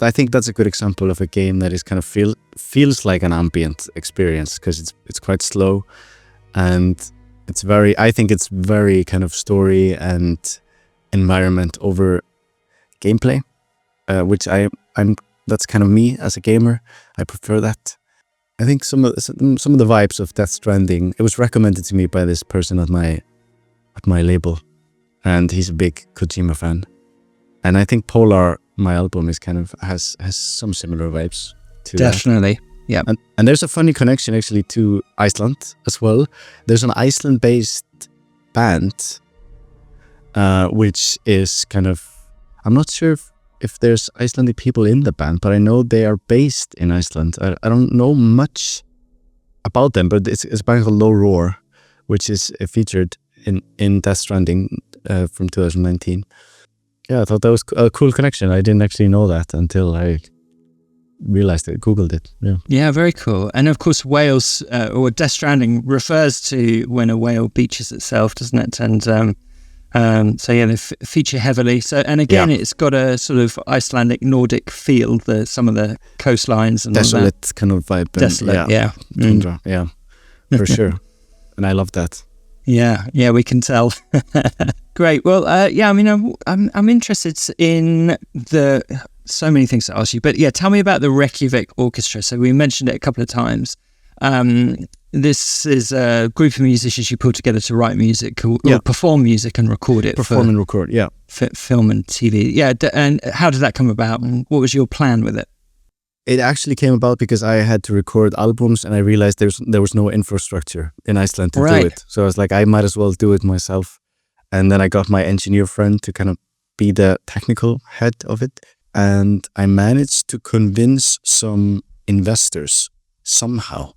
I think that's a good example of a game that is kind of feels like an ambient experience, because it's quite slow, and I think it's very kind of story and environment over gameplay, which that's kind of me as a gamer. I prefer that. I think some of the vibes of Death Stranding, it was recommended to me by this person at my label, and he's a big Kojima fan. And I think Polar, my album, is kind of has some similar vibes to Definitely. Yeah. And there's a funny connection actually to Iceland as well. There's an Iceland-based band, which is kind of, I'm not sure if there's Icelandic people in the band, but I know they are based in Iceland. I don't know much about them, but it's a band called Low Roar, which is featured in Death Stranding from 2019. Yeah, I thought that was a cool connection. I didn't actually know that until I realized it, Googled it. Yeah, very cool. And of course, whales, or Death Stranding, refers to when a whale beaches itself, doesn't it? And so yeah, they feature heavily. So, and again, it's got a sort of Icelandic Nordic feel. Some of the coastlines and desolate all that. kind of vibe. Desolate, yeah. Tundra, yeah, for sure. And I love that. Yeah, we can tell. Great. Well, I mean, I'm interested in so many things to ask you, but yeah, tell me about the Reykjavik Orchestra. So we mentioned it a couple of times. This is a group of musicians you put together to write music or perform music and record it. And record, yeah. Film and TV. Yeah, and how did that come about? And what was your plan with it? It actually came about because I had to record albums, and I realized there was no infrastructure in Iceland to do it. So I was like, I might as well do it myself. And then I got my engineer friend to kind of be the technical head of it. And I managed to convince some investors somehow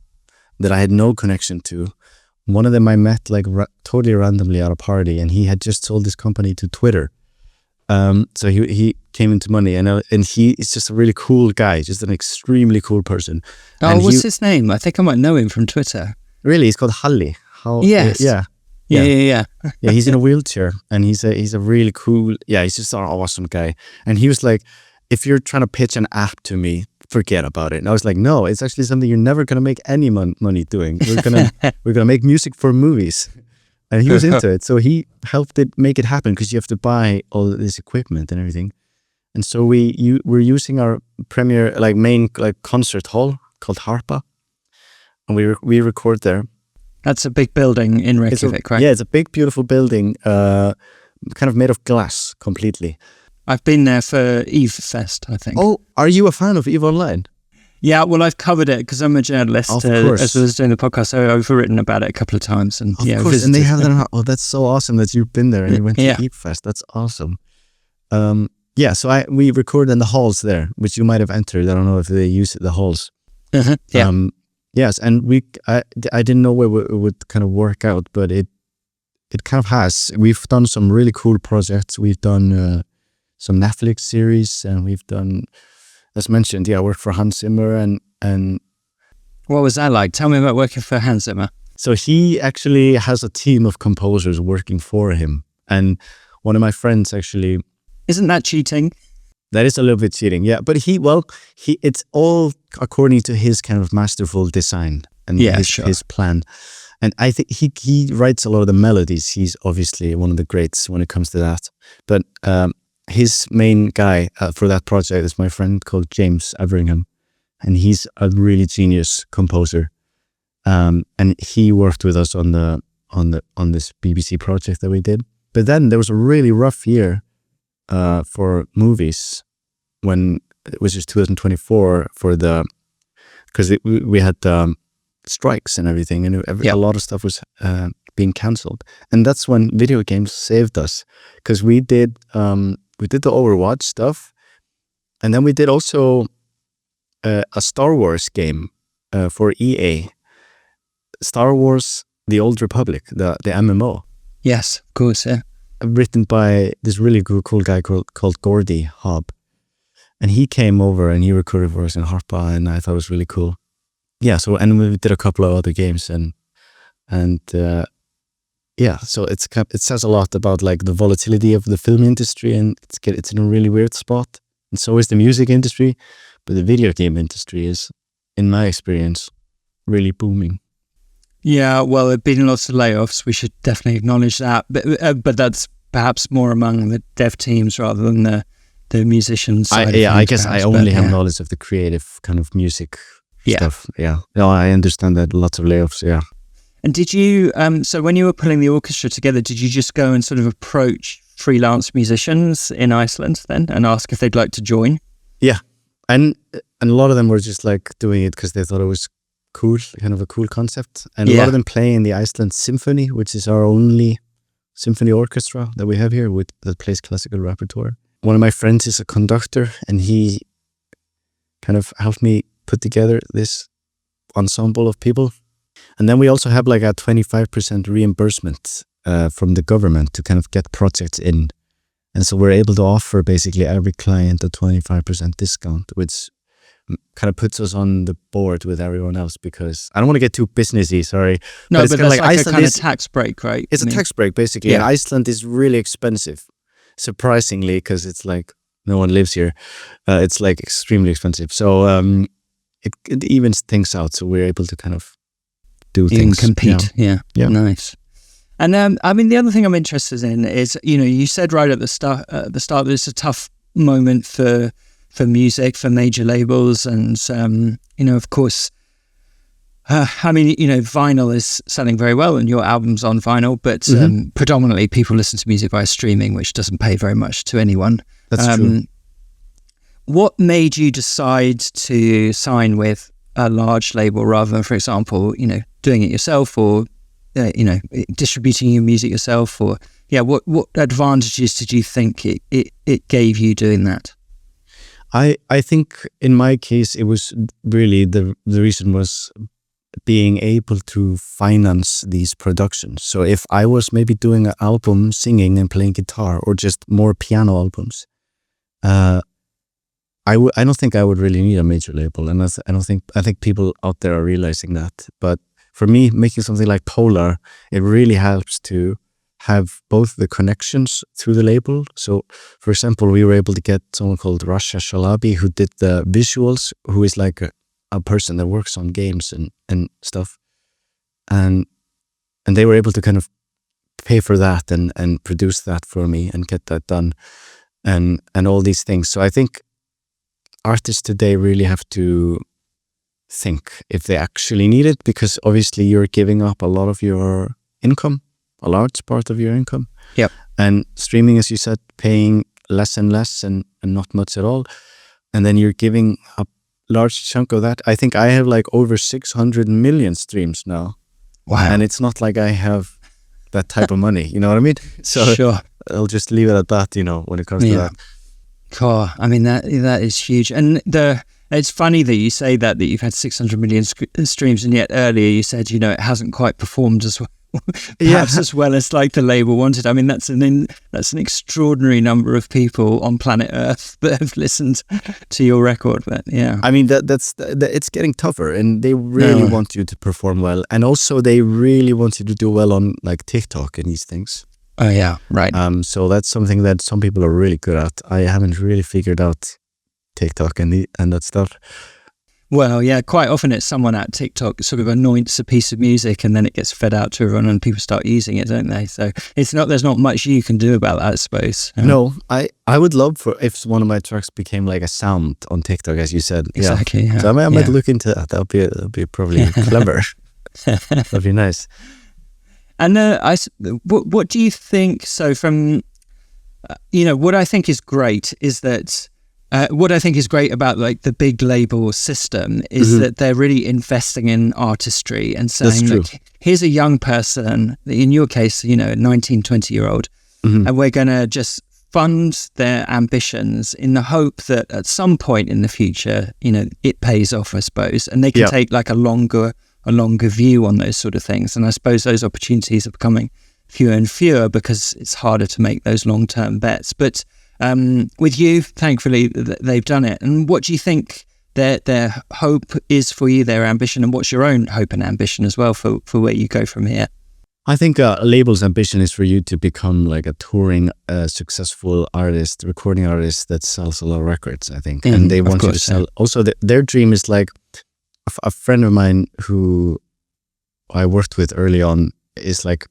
that I had no connection to. One of them I met like totally randomly at a party, and he had just sold his company to Twitter. So he came into money, and he is just a really cool guy, just an extremely cool person. Oh, and what's his name? I think I might know him from Twitter. Really, he's called Halli. Yes. Yeah. Yeah. Yeah, he's in a wheelchair, and he's a really cool. Yeah, he's just an awesome guy. And he was like, if you're trying to pitch an app to me, forget about it. And I was like, no, it's actually something you're never gonna make any money doing. We're gonna make music for movies. And he was into it, so he helped make it happen, because you have to buy all this equipment and everything. And so we're using our premier main concert hall called Harpa, and we record there. That's a big building in Reykjavik, right? Yeah, it's a big, beautiful building, kind of made of glass completely. I've been there for EVE Fest, I think. Oh, are you a fan of EVE Online? Yeah, well, I've covered it because I'm a journalist. Of course. As well as doing the podcast, so I've written about it a couple of times. And of course, visited. and they have that. Oh, that's so awesome that you've been there and you went to EVE Fest. That's awesome. Yeah, so we record in the halls there, which you might have entered. I don't know if they use the halls. Yeah. Yes, and I didn't know where it would kind of work out, but it kind of has. We've done some really cool projects. We've done some Netflix series, and we've done as mentioned, I worked for Hans Zimmer, and What was that like? Tell me about working for Hans Zimmer. so he actually has a team of composers working for him. And one of my friends actually, Isn't that cheating? that is a little bit cheating, yeah. But it's all according to his kind of masterful design and Yeah, sure. his plan. And I think he writes a lot of the melodies. He's obviously one of the greats when it comes to that. But his main guy for that project is my friend called James Everingham. And he's a really genius composer. And he worked with us on this BBC project that we did. But then there was a really rough year for movies when it was just 2024 because we had strikes and everything, and a lot of stuff was being cancelled. And that's when video games saved us, because we did the Overwatch stuff, and then we did also a Star Wars game for EA, Star Wars: The Old Republic, the MMO. Yes, of course, yeah. Written by this really cool guy called Gordy Hobb. And he came over and he recorded for us in Harpa, and I thought it was really cool. Yeah, so, and we did a couple of other games, so it says a lot about like the volatility of the film industry, and it's in a really weird spot. And so is the music industry, but the video game industry is, in my experience, really booming. Yeah, well, there have been lots of layoffs. We should definitely acknowledge that. But that's perhaps more among the dev teams rather than the musicians. I guess I only have knowledge of the creative kind of music stuff. Yeah. No, I understand that lots of layoffs, yeah. And did you, so when you were pulling the orchestra together, did you just go and sort of approach freelance musicians in Iceland then and ask if they'd like to join? Yeah. And a lot of them were just like doing it because they thought it was cool, kind of a cool concept. And a lot of them play in the Iceland Symphony, which is our only symphony orchestra that we have here that plays classical repertoire. One of my friends is a conductor, and he kind of helped me put together this ensemble of people. And then we also have like a 25% reimbursement from the government to kind of get projects in. And so we're able to offer basically every client a 25% discount, which kind of puts us on the board with everyone else, because I don't want to get too businessy, sorry. No, but that's like Iceland a kind of tax break, right? It's a tax break, basically. Yeah. And Iceland is really expensive, surprisingly, because it's like no one lives here. It's like extremely expensive. So it evens things out. So we're able to kind of do things. Compete, yeah. Nice. And I mean, the other thing I'm interested in is, you said right at the start that it's a tough moment for music, for major labels, and of course, vinyl is selling very well, and your album's on vinyl, but predominantly people listen to music via streaming, which doesn't pay very much to anyone. That's true. What made you decide to sign with a large label rather than, for example, doing it yourself, or distributing your music yourself, or what advantages did you think it gave you doing that? I think in my case, it was really the reason was being able to finance these productions. So if I was maybe doing an album singing and playing guitar, or just more piano albums, I don't think I would really need a major label, and I think people out there are realizing that. But for me, making something like Polar, it really helps to have both the connections through the label. So, for example, we were able to get someone called Rasha Shalabi, who did the visuals, who is like a person that works on games and stuff. And they were able to kind of pay for that and produce that for me and get that done and all these things. So I think artists today really have to think if they actually need it, because obviously you're giving up a lot of your income, a large part of your income. Yep. And streaming, as you said, paying less and less and not much at all. And then you're giving a large chunk of that. I think I have like over 600 million streams now. Wow. And it's not like I have that type of money, you know what I mean? So sure. I'll just leave it at that, when it comes to that. Cool. I mean, that is huge. And it's funny that you say that you've had 600 million streams, and yet earlier you said, it hasn't quite performed as perhaps as well as like the label wanted. I mean, that's an extraordinary number of people on planet Earth that have listened to your record. But yeah, I mean it's getting tougher, and they really want you to perform well, and also they really want you to do well on like TikTok and these things. Oh yeah, right. So that's something that some people are really good at. I haven't really figured out TikTok and that stuff. Well, yeah, quite often it's someone at TikTok sort of anoints a piece of music and then it gets fed out to everyone and people start using it, don't they? So there's not much you can do about that, I suppose. No, I would love for if one of my tracks became like a sound on TikTok, as you said. Exactly. Yeah. So I might look into that. That'll be probably clever. That'd be nice. And what do you think? So from, what I think is great is that what I think is great about like the big label system is that they're really investing in artistry and saying, look, here's a young person, in your case, a 19, 20-year-old, and we're going to just fund their ambitions in the hope that at some point in the future, it pays off, I suppose, and they can take like a longer view on those sort of things. And I suppose those opportunities are becoming fewer and fewer because it's harder to make those long-term bets. But with you, thankfully, they've done it. And what do you think their hope is for you, their ambition, and what's your own hope and ambition as well for where you go from here? I think a label's ambition is for you to become like a touring, successful artist, recording artist that sells a lot of records, I think. And they want you to sell. Also, their dream is like a friend of mine who I worked with early on is like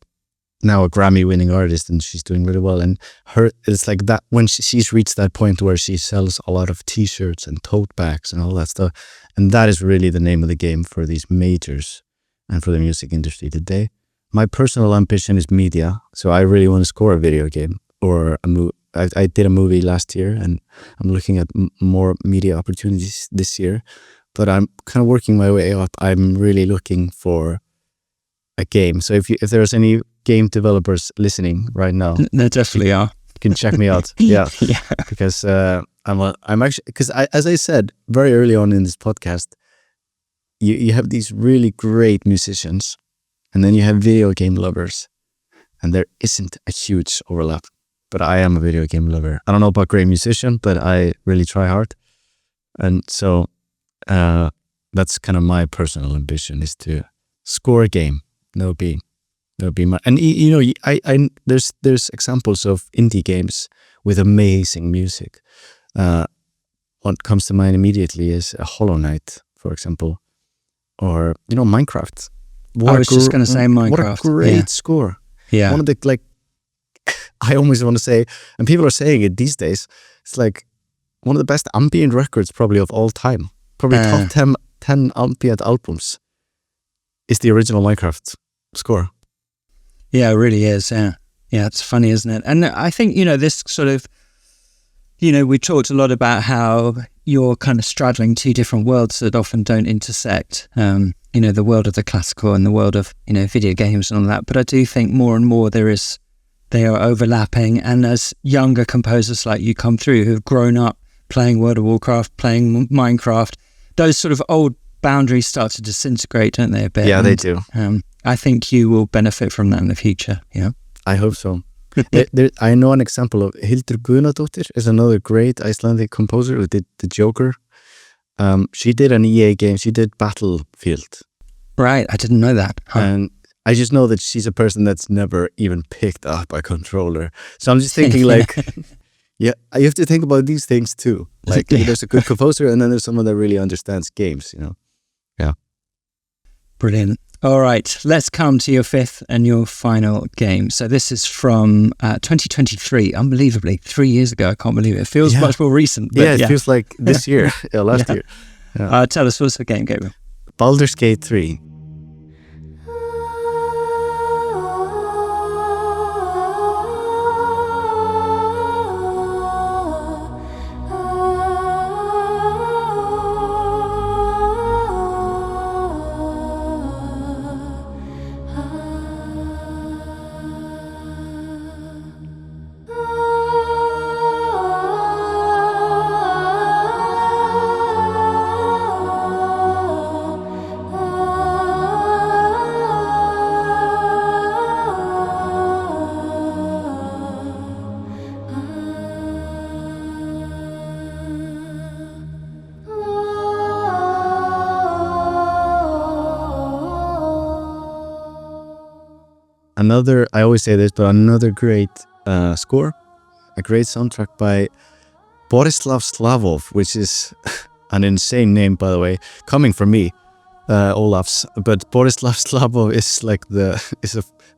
now a Grammy-winning artist, and she's doing really well. And it's like that when she's reached that point where she sells a lot of T-shirts and tote bags and all that stuff, and that is really the name of the game for these majors and for the music industry today. My personal ambition is media, so I really want to score a video game or a movie. I did a movie last year, and I'm looking at more media opportunities this year. But I'm kind of working my way up. I'm really looking for a game. So if there's any game developers listening right now, there definitely are. You can check me out. Yeah. Because I'm actually, because as I said very early on in this podcast, you have these really great musicians, and then you have video game lovers, and there isn't a huge overlap. But I am a video game lover. I don't know about great musician, but I really try hard, and so that's kind of my personal ambition, is to score a game. That'll be my, and I there's examples of indie games with amazing music. What comes to mind immediately is a Hollow Knight, for example, or Minecraft. I was just going to say Minecraft. What a great score! Yeah, one of the I always want to say, and people are saying it these days, it's like one of the best ambient records probably of all time. Probably top 10 ambient albums is the original Minecraft score. Yeah, it really is. Yeah, it's funny, isn't it? And I think, this sort of, we talked a lot about how you're kind of straddling two different worlds that often don't intersect. The world of the classical and the world of, video games and all that. But I do think more and more they are overlapping. And as younger composers like you come through who've grown up playing World of Warcraft, playing Minecraft, those sort of old boundaries start to disintegrate, don't they, a bit? Yeah, they do. I think you will benefit from that in the future. Yeah, I hope so. I know an example of Hildur Guðnadóttir is another great Icelandic composer who did the Joker. She did an EA game. She did Battlefield. Right, I didn't know that. Huh. And I just know that she's a person that's never even picked up a controller. So I'm just thinking yeah, you have to think about these things too. Like there's a good composer, and then there's someone that really understands games, Yeah. Brilliant. All right, let's come to your fifth and your final game. So this is from 2023, unbelievably, 3 years ago. I can't believe it. It feels much more recent. But it feels like this year, last year. Yeah. Tell us, what's the game, Gabriel? Baldur's Gate 3. another, I always say this, but another great score, a great soundtrack by Borislav Slavov, which is an insane name, by the way, coming from me, Olaf's. But Borislav Slavov is like the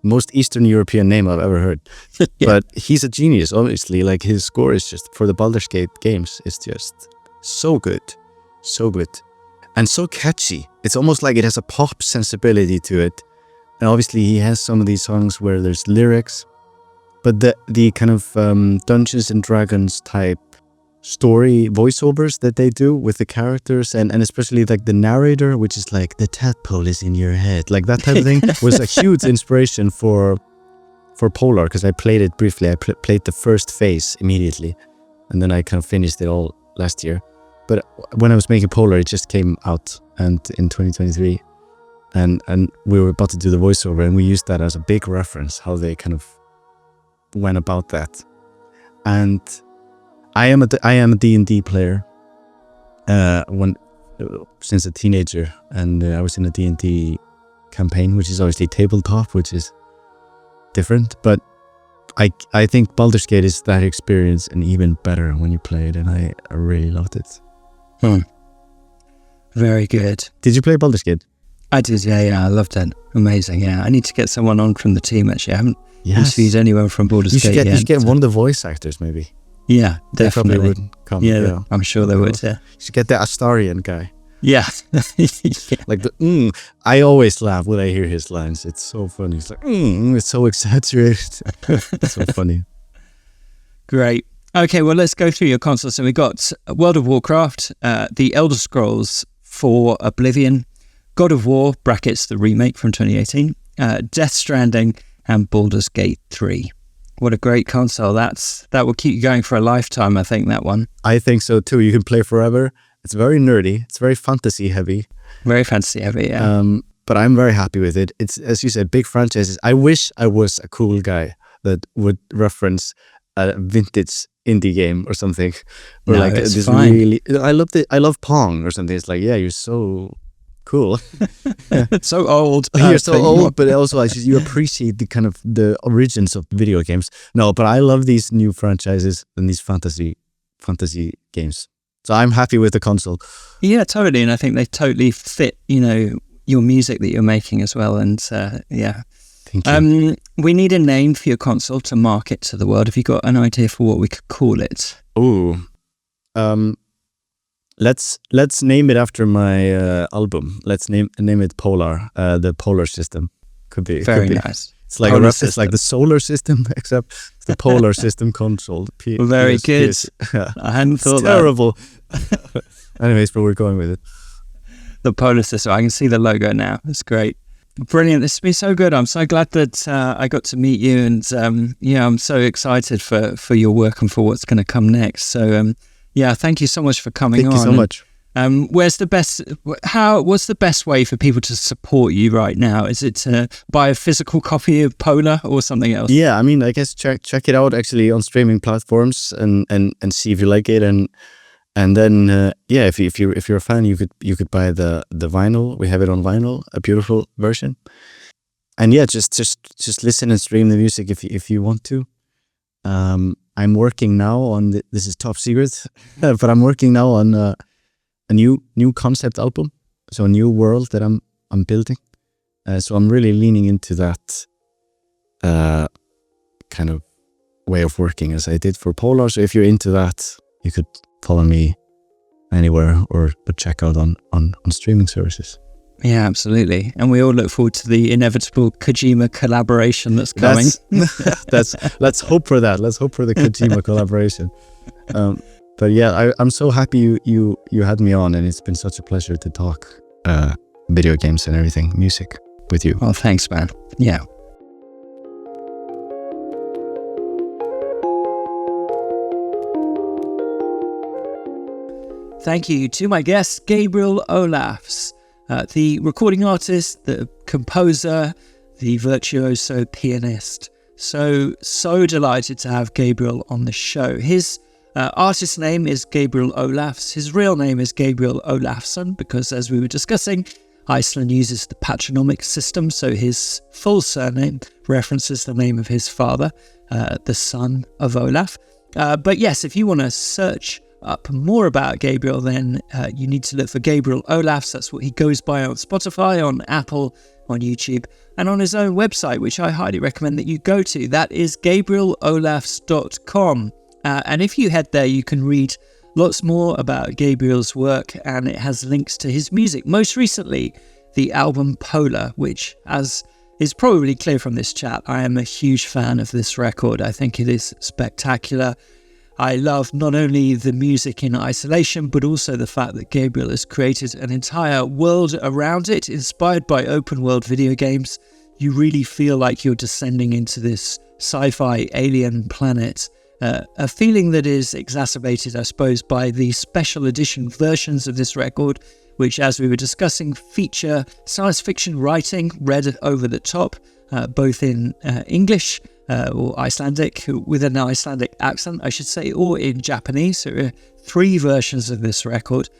most Eastern European name I've ever heard. Yeah. But he's a genius, obviously. Like his score is just, for the Baldur's Gate games, is just so good. So good. And so catchy. It's almost like it has a pop sensibility to it. And obviously he has some of these songs where there's lyrics, but the kind of Dungeons and Dragons type story voiceovers that they do with the characters, and especially like the narrator, which is like, the tadpole is in your head, like that type of thing, was a huge inspiration for Polar, because I played it briefly. I played the first phase immediately, and then I kind of finished it all last year. But when I was making Polar, it just came out, and in 2023, and we were about to do the voiceover, and we used that as a big reference, how they kind of went about that. And I am a D&D player since a teenager, and I was in a D&D campaign, which is obviously tabletop, which is different, but I think Baldur's Gate is that experience and even better when you play it, and I really loved it. Very good. Did you play Baldur's Gate? I did, yeah, I loved it. Amazing, yeah. I need to get someone on from the team, actually. I haven't interviewed anyone from Baldur's Gate yet. You should get one of the voice actors, maybe. Yeah, They probably definitely. wouldn't come. Yeah, I'm sure they would, yeah. You should get the Astarian guy. Yeah. Like I always laugh when I hear his lines. It's so funny. It's like, it's so exaggerated. It's so funny. Great. Okay, well, let's go through your consoles. So we got World of Warcraft, The Elder Scrolls 4 Oblivion, God of War, brackets the remake from 2018, Death Stranding, and Baldur's Gate 3. What a great console. That will keep you going for a lifetime, I think, that one. I think so too. You can play forever. It's very nerdy. It's very fantasy heavy. Very fantasy heavy, yeah. But I'm very happy with it. It's, as you said, big franchises. I wish I was a cool guy that would reference a vintage indie game or something. Or No, like it's this fine. really, I love Pong or something. It's like, yeah, you're so cool. So old. You're so old, but also you appreciate the kind of the origins of video games. No, but I love these new franchises and these fantasy games. So I'm happy with the console. Yeah, totally. And I think they totally fit, your music that you're making as well. And yeah. Thank you. We need a name for your console to market to the world. Have you got an idea for what we could call it? Ooh. Let's name it after my album. Let's name it Polar. The Polar System could be Very could be. nice. It's like Polar it's like the solar system, except it's the Polar System console. Very good. Yeah. I hadn't thought It's that. terrible. Anyways, but we're going with it. The Polar System. I can see the logo now. It's great. Brilliant. This has been so good. I'm so glad that I got to meet you, and I'm so excited for your work and for what's going to come next. So thank you so much for coming on. Thank you so much. What's the best way for people to support you right now? Is it to buy a physical copy of Polar or something else? Yeah, I mean, I guess check it out actually on streaming platforms and see if you like it, and then if you're a fan, you could buy the vinyl. We have it on vinyl, a beautiful version. And yeah, just listen and stream the music if you want to. I'm working now on this is top secret, but I'm working now on a new concept album, so a new world that I'm building. So I'm really leaning into that kind of way of working as I did for Polar. So if you're into that, you could follow me anywhere or check out on streaming services. Yeah, absolutely. And we all look forward to the inevitable Kojima collaboration that's coming. Let's hope for that. Let's hope for the Kojima collaboration. But yeah, I'm so happy you had me on, and it's been such a pleasure to talk video games and everything, music with you. Oh, thanks, man. Yeah. Thank you to my guest, Gabriel Olafs, the recording artist, the composer, the virtuoso pianist. So delighted to have Gabriel on the show. His artist name is Gabriel Olafs. His real name is Gabriel Olafsson because, as we were discussing, Iceland uses the patronymic system, so his full surname references the name of his father, the son of Olaf. But yes, if you want to search up more about Gabriel, then you need to look for Gabriel Olafs. That's what he goes by on Spotify, on Apple, on YouTube, and on his own website, which I highly recommend that you go to. That is GabrielOlafs.com. And if you head there, you can read lots more about Gabriel's work, and it has links to his music. Most recently, the album Polar, which, as is probably clear from this chat, I am a huge fan of this record. I think it is spectacular. I love not only the music in isolation, but also the fact that Gabriel has created an entire world around it, inspired by open world video games. You really feel like you're descending into this sci-fi alien planet. A feeling that is exacerbated, I suppose, by the special edition versions of this record, which, as we were discussing, feature science fiction writing read over the top, both in English or Icelandic, with an Icelandic accent, I should say, or in Japanese. So there are 3 versions of this record.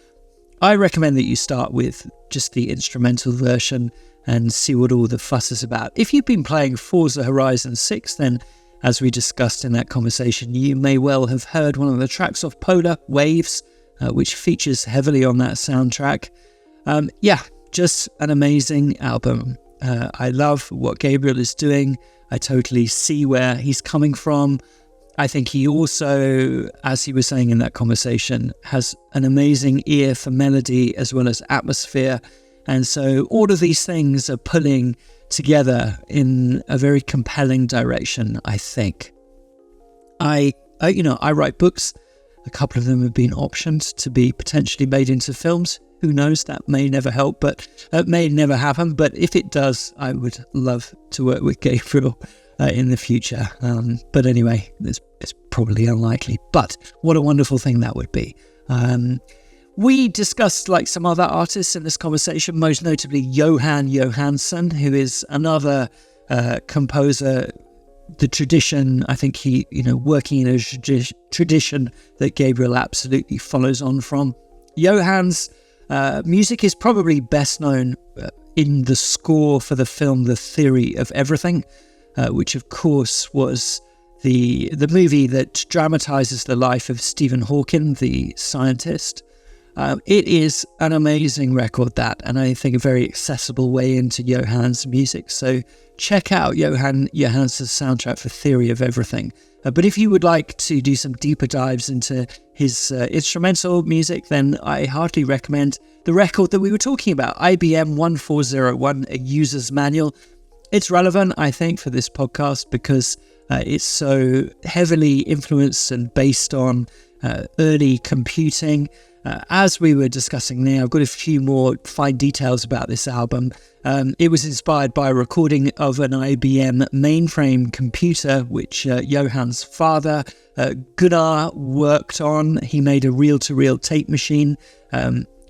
I recommend that you start with just the instrumental version and see what all the fuss is about. If you've been playing Forza Horizon 6, then, as we discussed in that conversation, you may well have heard one of the tracks off Polar, Waves, which features heavily on that soundtrack. Just an amazing album. I love what Gabriel is doing. I totally see where he's coming from. I think he also, as he was saying in that conversation, has an amazing ear for melody as well as atmosphere. And so all of these things are pulling together in a very compelling direction, I think. I write books. A couple of them have been optioned to be potentially made into films. Who knows? That may never help, but it may never happen. But if it does, I would love to work with Gabriel in the future. But anyway, it's probably unlikely. But what a wonderful thing that would be. We discussed like some other artists in this conversation, most notably Jóhann Jóhannsson, who is another composer. The tradition, I think he, working in a tradition that Gabriel absolutely follows on from. Jóhann's music is probably best known in the score for the film The Theory of Everything, which of course was the movie that dramatizes the life of Stephen Hawking, the scientist. It is an amazing record, that, and I think a very accessible way into Jóhann's music. So check out Jóhann Jóhannsson's soundtrack for Theory of Everything. But if you would like to do some deeper dives into his instrumental music, then I heartily recommend the record that we were talking about, IBM 1401, a user's manual. It's relevant, I think, for this podcast because it's so heavily influenced and based on early computing. As we were discussing now, I've got a few more fine details about this album. It was inspired by a recording of an IBM mainframe computer, which Jóhann's father, Gunnar, worked on. He made a reel-to-reel tape machine.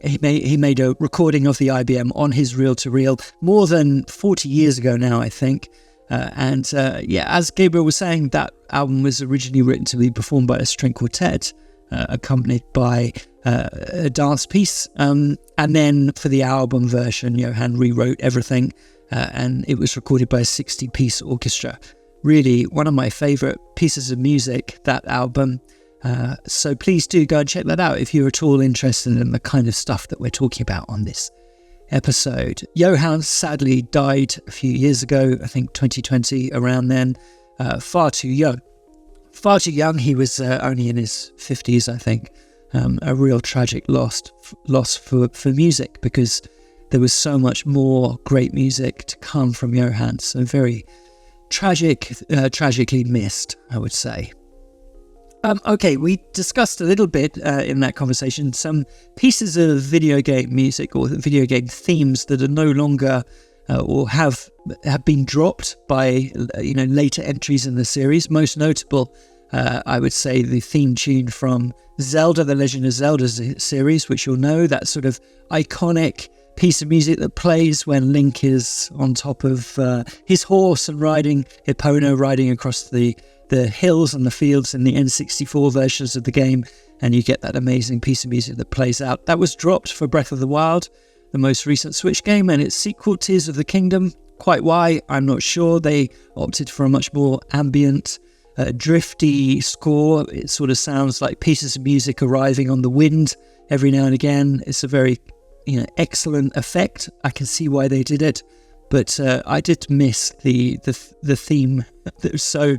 He made a recording of the IBM on his reel-to-reel more than 40 years ago now, I think. As Gabriel was saying, that album was originally written to be performed by a string quartet, accompanied by a dance piece. And then for the album version, Jóhann rewrote everything, and it was recorded by a 60-piece orchestra. Really, one of my favourite pieces of music, that album. So please do go and check that out if you're at all interested in the kind of stuff that we're talking about on this episode. Jóhann sadly died a few years ago, I think 2020, around then, far too young. He was only in his 50s, I think. A real tragic loss for music, because there was so much more great music to come from Jóhann. So very tragically missed, I would say. Okay, we discussed a little bit in that conversation some pieces of video game music or video game themes that are no longer or have been dropped by later entries in the series. Most notable, I would say, the theme tune from Zelda: The Legend of Zelda series, which you'll know, that sort of iconic piece of music that plays when Link is on top of his horse and riding Epona, riding across the hills and the fields in the N64 versions of the game, and you get that amazing piece of music that plays out. That was dropped for Breath of the Wild. the most recent Switch game, and its sequel, Tears of the Kingdom. Quite why, I'm not sure. They opted for a much more ambient, drifty score. It sort of sounds like pieces of music arriving on the wind every now and again. It's a very, excellent effect. I can see why they did it, but I did miss the theme that was so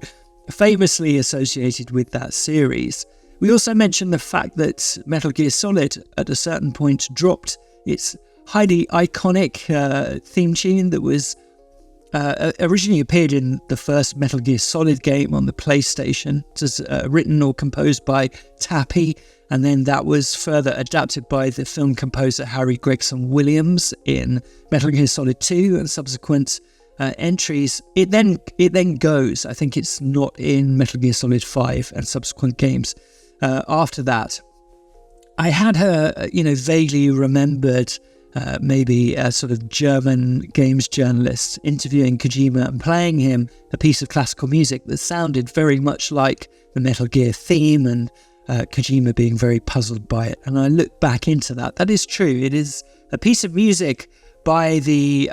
famously associated with that series. We also mentioned the fact that Metal Gear Solid at a certain point dropped its highly iconic theme tune that was originally appeared in the first Metal Gear Solid game on the PlayStation. It was written or composed by Tappy, and then that was further adapted by the film composer Harry Gregson Williams in Metal Gear Solid 2 and subsequent entries. It then goes. I think it's not in Metal Gear Solid 5 and subsequent games. After that, I had vaguely remembered maybe a sort of German games journalist interviewing Kojima and playing him a piece of classical music that sounded very much like the Metal Gear theme, and Kojima being very puzzled by it. And I looked back into that. That is true. It is a piece of music by the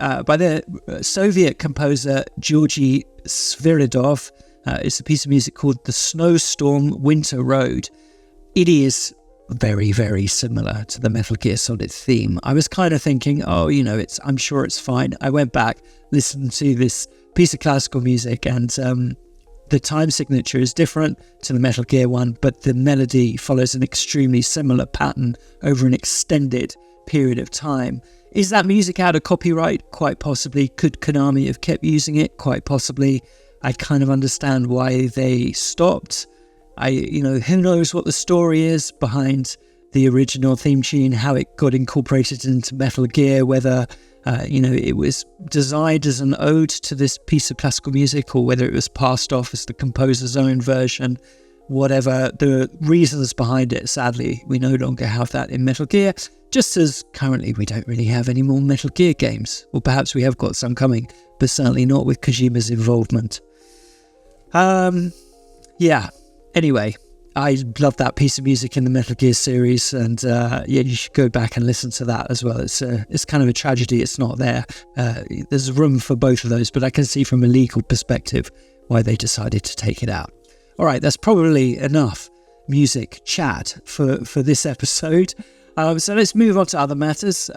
Soviet composer Georgy Sviridov. It's a piece of music called The Snowstorm Winter Road. It is very, very similar to the Metal Gear Solid theme. I was kind of thinking, I'm sure it's fine. I went back, listened to this piece of classical music, and the time signature is different to the Metal Gear one, but the melody follows an extremely similar pattern over an extended period of time. Is that music out of copyright? Quite possibly. Could Konami have kept using it? Quite possibly. I kind of understand why they stopped. Who knows what the story is behind the original theme tune, how it got incorporated into Metal Gear, whether, it was designed as an ode to this piece of classical music, or whether it was passed off as the composer's own version. Whatever the reasons behind it, sadly, we no longer have that in Metal Gear, just as currently we don't really have any more Metal Gear games. Or perhaps we have got some coming, but certainly not with Kojima's involvement. Anyway, I love that piece of music in the Metal Gear series, and you should go back and listen to that as well. It's kind of a tragedy it's not there. There's room for both of those, but I can see from a legal perspective why they decided to take it out. All right, that's probably enough music chat for this episode. So let's move on to other matters.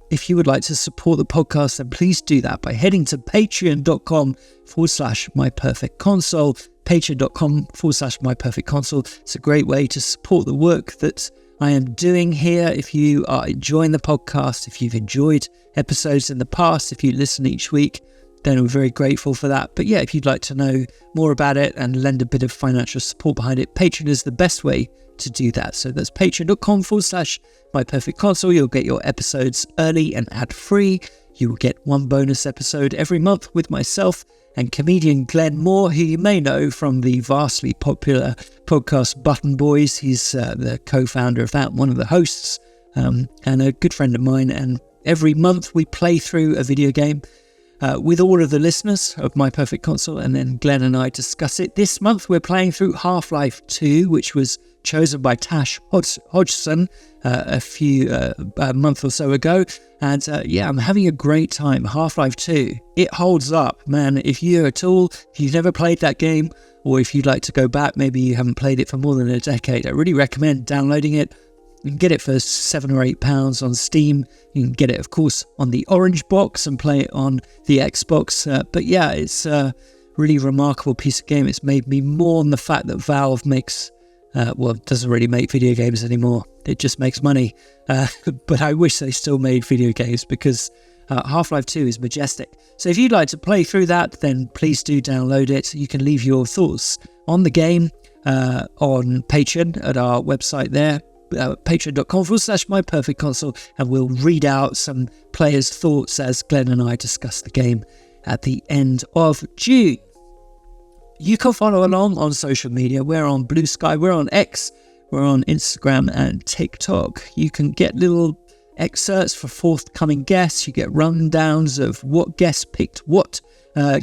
If you would like to support the podcast, then please do that by heading to patreon.com/myperfectconsole. Patreon.com/myperfectconsole. It's a great way to support the work that I am doing here. If you are enjoying the podcast, if you've enjoyed episodes in the past, if you listen each week, then I'm very grateful for that. But if you'd like to know more about it and lend a bit of financial support behind it, Patreon is the best way to do that. So that's patreon.com/myperfectconsole. You'll get your episodes early and ad-free. You will get one bonus episode every month with myself and comedian Glenn Moore, who you may know from the vastly popular podcast Button Boys. He's the co-founder of that, one of the hosts, and a good friend of mine. And every month we play through a video game with all of the listeners of My Perfect Console, and then Glenn and I discuss it. This month we're playing through Half-Life 2, which was chosen by Tash Hodgson a month or so ago. And I'm having a great time. Half-Life 2, it holds up, man. If you've never played that game, or if you'd like to go back, maybe you haven't played it for more than a decade, I really recommend downloading it. You can get it for £7 or £8 on Steam. You can get it, of course, on the Orange Box and play it on the Xbox. It's a really remarkable piece of game. It's made me mourn the fact that Valve doesn't really make video games anymore. It just makes money. But I wish they still made video games, because Half-Life 2 is majestic. So if you'd like to play through that, then please do download it. You can leave your thoughts on the game on Patreon at our website there. Patreon.com/myperfectconsole, and we'll read out some players' thoughts as Glenn and I discuss the game at the end of June. You can follow along on social media. We're on Blue Sky, we're on X, we're on Instagram and TikTok. You can get little excerpts for forthcoming guests. You get rundowns of what guests picked what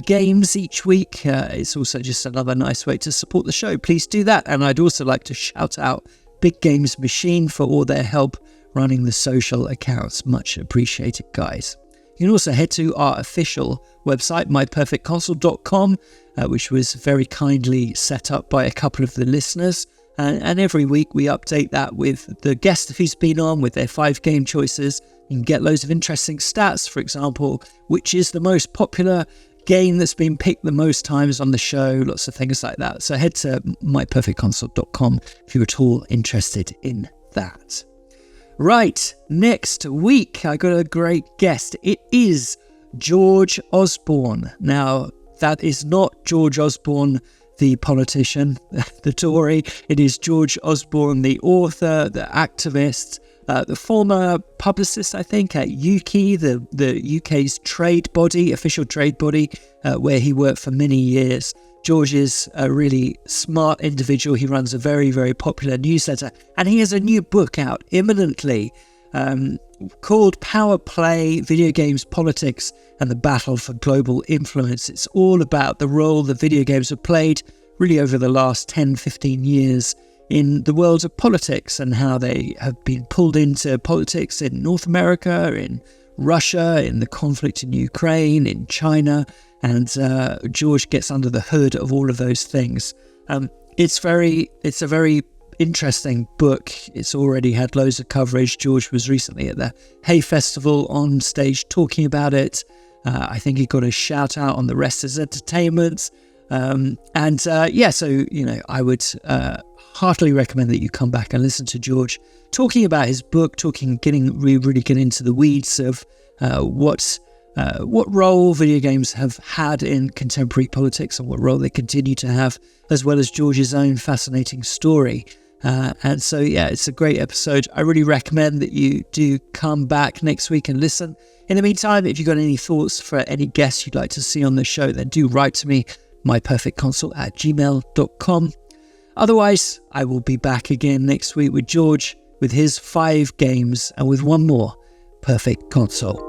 games each week. It's also just another nice way to support the show. Please do that. And I'd also like to shout out Big Games Machine for all their help running the social accounts. Much appreciated, guys. You can also head to our official website, myperfectconsole.com, which was very kindly set up by a couple of the listeners. And every week we update that with the guest who's been on, with their 5 game choices. You can get loads of interesting stats, for example, which is the most popular game that's been picked the most times on the show, lots of things like that. So head to myperfectconsole.com if you're at all interested in that. Right, next week I got a great guest. It is George Osborne. Now, that is not George Osborne, the politician, the Tory. It is George Osborne, the author, the activist, the former publicist, I think, at UKI, the UK's trade body, official trade body, where he worked for many years. George is a really smart individual. He runs a very, very popular newsletter, and he has a new book out imminently called Power Play, Video Games, Politics, and the Battle for Global Influence. It's all about the role that video games have played really over the last 10, 15 years in the world of politics, and how they have been pulled into politics in North America, in Russia, in the conflict in Ukraine, in China, and George gets under the hood of all of those things. It's a very interesting book. It's already had loads of coverage. George was recently at the Hay Festival on stage talking about it. I think he got a shout out on the Rest is Entertainment. So, I would heartily recommend that you come back and listen to George talking about his book, really getting into the weeds of what role video games have had in contemporary politics and what role they continue to have, as well as George's own fascinating story. It's a great episode. I really recommend that you do come back next week and listen. In the meantime, if you've got any thoughts for any guests you'd like to see on the show, then do write to me, myperfectconsole@gmail.com. Otherwise, I will be back again next week with George, with his 5 games, and with one more Perfect Console.